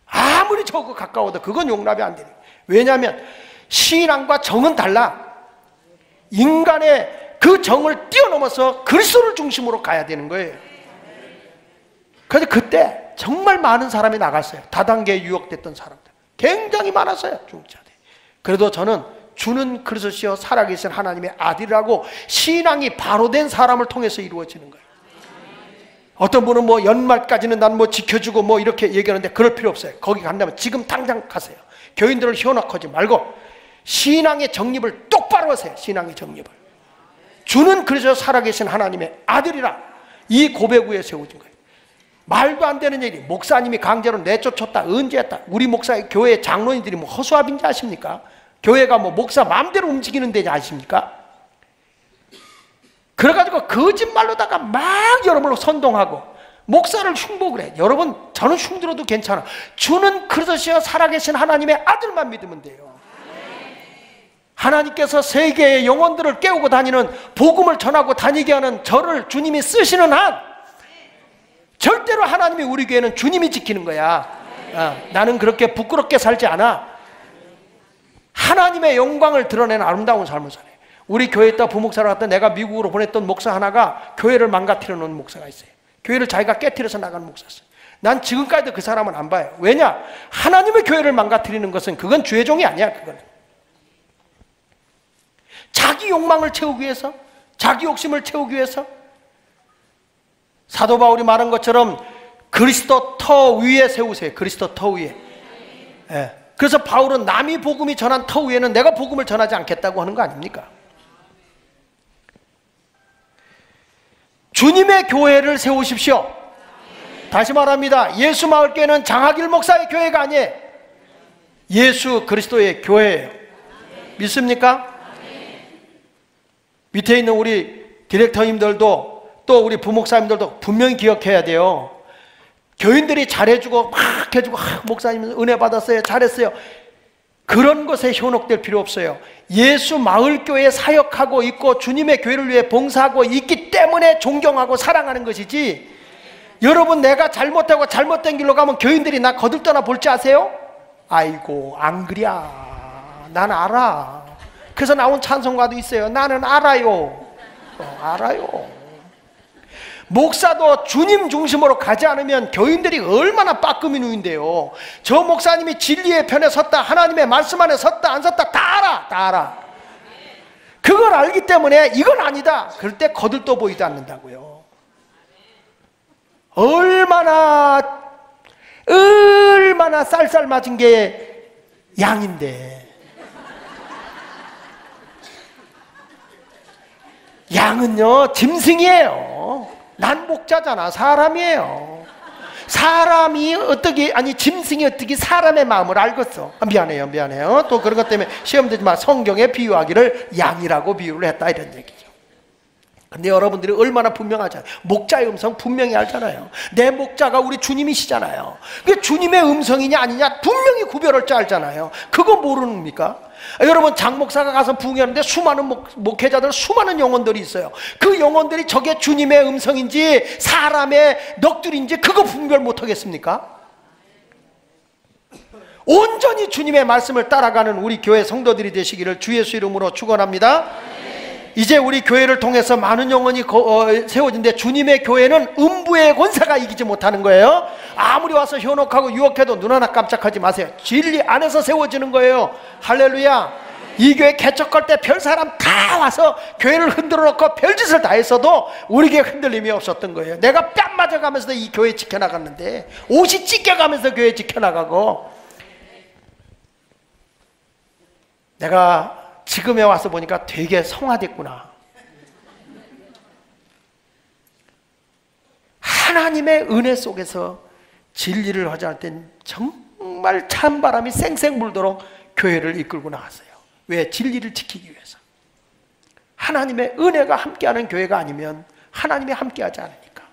아무리 저거 가까워도 그건 용납이 안 돼요. 왜냐하면 신앙과 정은 달라. 인간의 그 정을 뛰어넘어서 그리스도를 중심으로 가야 되는 거예요. 그래서 그때 정말 많은 사람이 나갔어요. 다단계에 유혹됐던 사람들 굉장히 많았어요. 중자들. 그래도 저는 주는 그리스도시요 살아계신 하나님의 아들이라고 신앙이 바로 된 사람을 통해서 이루어지는 거예요. 어떤 분은 뭐 연말까지는 난 뭐 지켜주고 뭐 이렇게 얘기하는데 그럴 필요 없어요. 거기 간다면 지금 당장 가세요. 교인들을 현혹하지 말고 신앙의 정립을 똑바로 하세요. 신앙의 정립을. 주는 그리스도 살아계신 하나님의 아들이라 이 고백 위에 세워진 거예요. 말도 안 되는 얘기. 목사님이 강제로 내쫓았다. 언제 했다. 우리 목사 교회 장로님들이 뭐 허수아비인지 아십니까? 교회가 뭐 목사 마음대로 움직이는 데지 아십니까? 그래가지고 거짓말로다가 막 여러분을 선동하고 목사를 흉보를 해. 여러분 저는 흉들어도 괜찮아. 주는 그리스도시여 살아계신 하나님의 아들만 믿으면 돼요. 하나님께서 세계의 영혼들을 깨우고 다니는 복음을 전하고 다니게 하는 저를 주님이 쓰시는 한 절대로 하나님이 우리 교회는 주님이 지키는 거야. 나는 그렇게 부끄럽게 살지 않아. 하나님의 영광을 드러내는 아름다운 삶을 살아요. 우리 교회에 있다 부목사를 갖다 내가 미국으로 보냈던 목사 하나가 교회를 망가뜨려 놓은 목사가 있어요. 교회를 자기가 깨트려서 나가는 목사였어요. 난 지금까지도 그 사람은 안 봐요. 왜냐? 하나님의 교회를 망가뜨리는 것은 그건 주의 종이 아니야. 그건 자기 욕망을 채우기 위해서, 자기 욕심을 채우기 위해서. 사도 바울이 말한 것처럼 그리스도 터 위에 세우세요. 그리스도 터 위에. 예. 그래서 바울은 남이 복음이 전한 터 위에는 내가 복음을 전하지 않겠다고 하는 거 아닙니까? 주님의 교회를 세우십시오. 다시 말합니다. 예수 마을교회는 장하길 목사의 교회가 아니에요. 예수 그리스도의 교회예요. 믿습니까? 밑에 있는 우리 디렉터님들도 또 우리 부목사님들도 분명히 기억해야 돼요. 교인들이 잘해주고 막 해주고 목사님 은혜 받았어요. 잘했어요. 그런 것에 현혹될 필요 없어요. 예수 마을교회에 사역하고 있고 주님의 교회를 위해 봉사하고 있기 때문에 존경하고 사랑하는 것이지, 여러분 내가 잘못하고 잘못된 길로 가면 교인들이 나 거들떠나 볼지 아세요? 아이고 안 그랴. 난 알아. 그래서 나온 찬송가도 있어요. 나는 알아요. 알아요. 목사도 주님 중심으로 가지 않으면 교인들이 얼마나 빠끔이 누인데요. 저 목사님이 진리의 편에 섰다, 하나님의 말씀 안에 섰다 안 섰다 다 알아. 다 알아. 그걸 알기 때문에 이건 아니다 그럴 때 거들떠 보이지 않는다고요. 얼마나 쌀쌀 맞은 게 양인데, 양은요 짐승이에요. 난 목자잖아. 사람이에요. 사람이 어떻게, 아니 짐승이 어떻게 사람의 마음을 알겠어. 미안해요. 또 그런 것 때문에 시험 되지 마. 성경에 비유하기를 양이라고 비유를 했다 이런 얘기죠. 근데 여러분들이 얼마나 분명하잖아요. 목자의 음성 분명히 알잖아요. 내 목자가 우리 주님이시잖아요. 그게 주님의 음성이냐 아니냐 분명히 구별할 줄 알잖아요. 그거 모르는 겁니까? 여러분 장목사가 가서 부흥하는데 수많은 목회자들, 수많은 영혼들이 있어요. 그 영혼들이 저게 주님의 음성인지 사람의 넋두리인지 그거 분별 못하겠습니까? 온전히 주님의 말씀을 따라가는 우리 교회 성도들이 되시기를 주 예수 이름으로 축원합니다. 이제 우리 교회를 통해서 많은 영혼이 세워진데 주님의 교회는 음부의 권세가 이기지 못하는 거예요. 아무리 와서 현혹하고 유혹해도 눈 하나 깜짝하지 마세요. 진리 안에서 세워지는 거예요. 할렐루야. 이 교회 개척할 때 별 사람 다 와서 교회를 흔들어 놓고 별짓을 다 했어도 우리 교회 흔들림이 없었던 거예요. 내가 뺨 맞아가면서도 이 교회 지켜나갔는데, 옷이 찢겨가면서 교회 지켜나가고, 내가 지금에 와서 보니까 되게 성화됐구나. 하나님의 은혜 속에서 진리를 하자 할 땐 정말 찬바람이 쌩쌩 불도록 교회를 이끌고 나왔어요. 왜? 진리를 지키기 위해서. 하나님의 은혜가 함께하는 교회가 아니면 하나님이 함께하지 않으니까.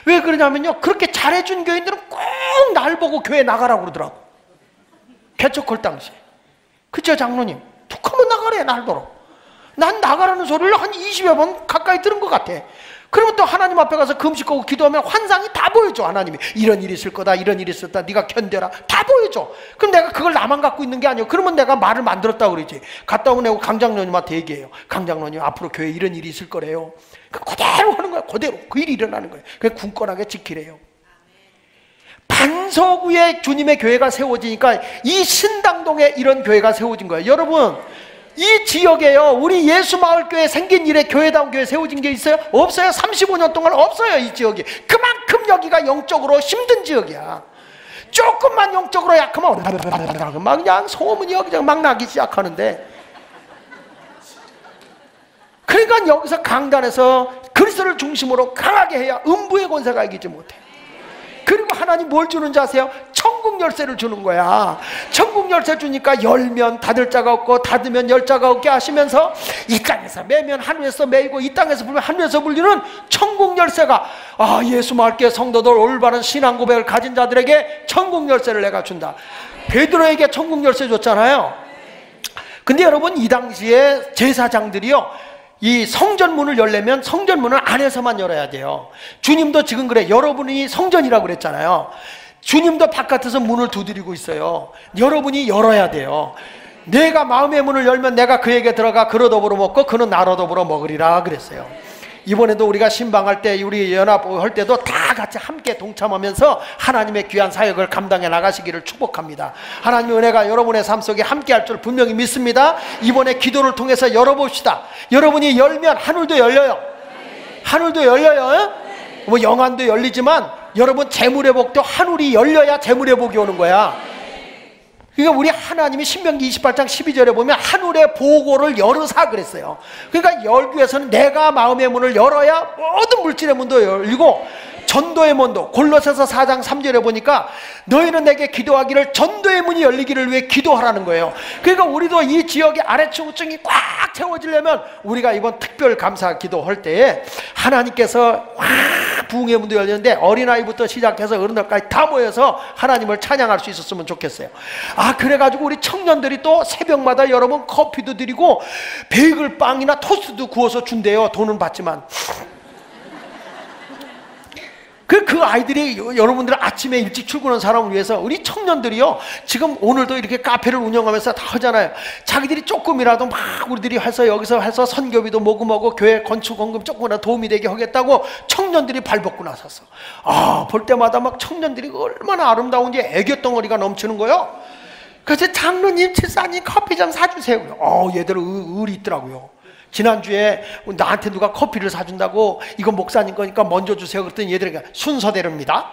왜 그러냐면요, 그렇게 잘해준 교인들은 꼭 날 보고 교회 나가라고 그러더라고. 개척할 당시에. 그쵸 장로님? 툭하면 나가래. 날도록. 난 나가라는 소리를 한 20여 번 가까이 들은 것 같아. 그러면 또 하나님 앞에 가서 금식하고 기도하면 환상이 다 보여줘. 하나님이 이런 일이 있을 거다, 이런 일이 있을 거다, 네가 견뎌라, 다 보여줘. 그럼 내가 그걸 나만 갖고 있는 게 아니에요. 그러면 내가 말을 만들었다고 그러지. 갔다 오면 내가 강장로님한테 얘기해요. 강장로님 앞으로 교회에 이런 일이 있을 거래요. 그대로 하는 거야. 그대로 그 일이 일어나는 거예요. 그냥 굳건하게 지키래요. 반석 주님의 교회가 세워지니까 이 신당동에 이런 교회가 세워진 거예요. 여러분, 이 지역에요, 우리 예수마을교회 생긴 이래 교회다운 교회 세워진 게 있어요? 없어요. 35년 동안 없어요. 이 지역이 그만큼 여기가 영적으로 힘든 지역이야. 조금만 영적으로 약하면 막 그냥 소문이 여기저기 막 나기 시작하는데, 그러니까 여기서 강단에서 그리스도를 중심으로 강하게 해야 음부의 권세가 이기지 못해. 그리고 하나님 뭘 주는지 아세요? 천국 열쇠를 주는 거야. 천국 열쇠 주니까 열면 닫을 자가 없고 닫으면 열 자가 없게 하시면서 이 땅에서 매면 하늘에서 매이고 이 땅에서 불면 하늘에서 불리는 천국 열쇠가, 예수 말게 성도들 올바른 신앙 고백을 가진 자들에게 천국 열쇠를 내가 준다. 베드로에게 천국 열쇠 줬잖아요. 근데 여러분, 이 당시에 제사장들이요, 이 성전문을 열려면 성전문을 안에서만 열어야 돼요. 주님도 지금 그래. 여러분이 성전이라고 그랬잖아요. 주님도 바깥에서 문을 두드리고 있어요. 여러분이 열어야 돼요. 내가 마음의 문을 열면 내가 그에게 들어가 그로 더불어 먹고 그는 나로 더불어 먹으리라 그랬어요. 이번에도 우리가 신방할 때, 우리 연합할 때도 다 같이 함께 동참하면서 하나님의 귀한 사역을 감당해 나가시기를 축복합니다. 하나님의 은혜가 여러분의 삶 속에 함께할 줄 분명히 믿습니다. 이번에 기도를 통해서 열어봅시다. 여러분이 열면 하늘도 열려요. 하늘도 열려요. 뭐 영안도 열리지만 여러분 재물의 복도 하늘이 열려야 재물의 복이 오는 거야. 그러니까 우리 하나님이 신명기 28장 12절에 보면 하늘의 보고를 열으사 그랬어요. 그러니까 열기 위해서는 내가 마음의 문을 열어야 모든 물질의 문도 열리고 전도의 문도, 골로새서 4장 3절에 보니까 너희는 내게 기도하기를 전도의 문이 열리기를 위해 기도하라는 거예요. 그러니까 우리도 이 지역의 아래층층이 꽉 채워지려면 우리가 이번 특별 감사 기도할 때에 하나님께서 부흥의 문도 열리는데 어린아이부터 시작해서 어른들까지 다 모여서 하나님을 찬양할 수 있었으면 좋겠어요. 그래가지고 우리 청년들이 또 새벽마다 여러분 커피도 드리고 베이글 빵이나 토스트도 구워서 준대요. 돈은 받지만. 그 아이들이, 여러분들 아침에 일찍 출근하는 사람을 위해서 우리 청년들이요, 지금 오늘도 이렇게 카페를 운영하면서 다 하잖아요. 자기들이 조금이라도 막 우리들이 여기서 해서 선교비도 모금하고 교회 건축 헌금 조금이라도 도움이 되게 하겠다고 청년들이 발벗고 나섰어. 볼 때마다 막 청년들이 얼마나 아름다운지 애교덩어리가 넘치는 거예요. 그래서 장로님, 집사님 커피 좀 사주세요. 얘들 의리 있더라고요. 지난주에 나한테 누가 커피를 사준다고, 이거 목사님 거니까 먼저 주세요 그랬더니 얘들이 순서대로입니다.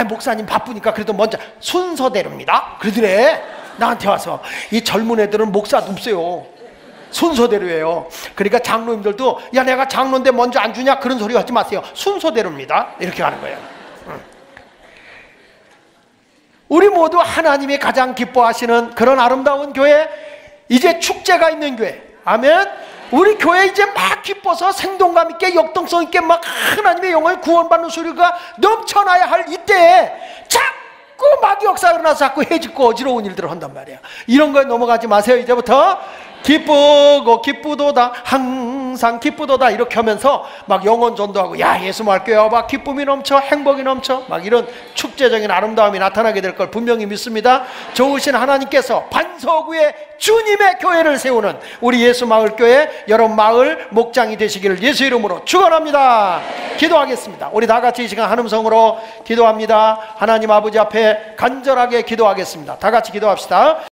목사님 바쁘니까 그래도 먼저 순서대로입니다 그러더래. 나한테 와서. 이 젊은 애들은 목사도 없어요. 순서대로예요. 그러니까 장로님들도 야 내가 장로인데 먼저 안 주냐 그런 소리 하지 마세요. 순서대로입니다 이렇게 하는 거예요. 우리 모두 하나님이 가장 기뻐하시는 그런 아름다운 교회, 이제 축제가 있는 교회. 아멘. 우리 교회 이제 막 기뻐서 생동감 있게 역동성 있게 막 하나님의 영혼을 구원받는 소리가 넘쳐나야 할 이때에 자꾸 마귀 역사가 일어나서 자꾸 해집고 어지러운 일들을 한단 말이야. 이런 거에 넘어가지 마세요. 이제부터 기쁘고 기쁘도다, 항상 기쁘도다 이렇게 하면서 막 영혼 전도하고, 야 예수 말게요 막 기쁨이 넘쳐 행복이 넘쳐 막 이런 축제적인 아름다움이 나타나게 될 걸 분명히 믿습니다. 좋으신 하나님께서 반석 위에 주님의 교회를 세우는 우리 예수마을교회 여러분 마을 목장이 되시기를 예수 이름으로 축원합니다. 기도하겠습니다. 우리 다 같이 이 시간 한음성으로 기도합니다. 하나님 아버지 앞에 간절하게 기도하겠습니다. 다 같이 기도합시다.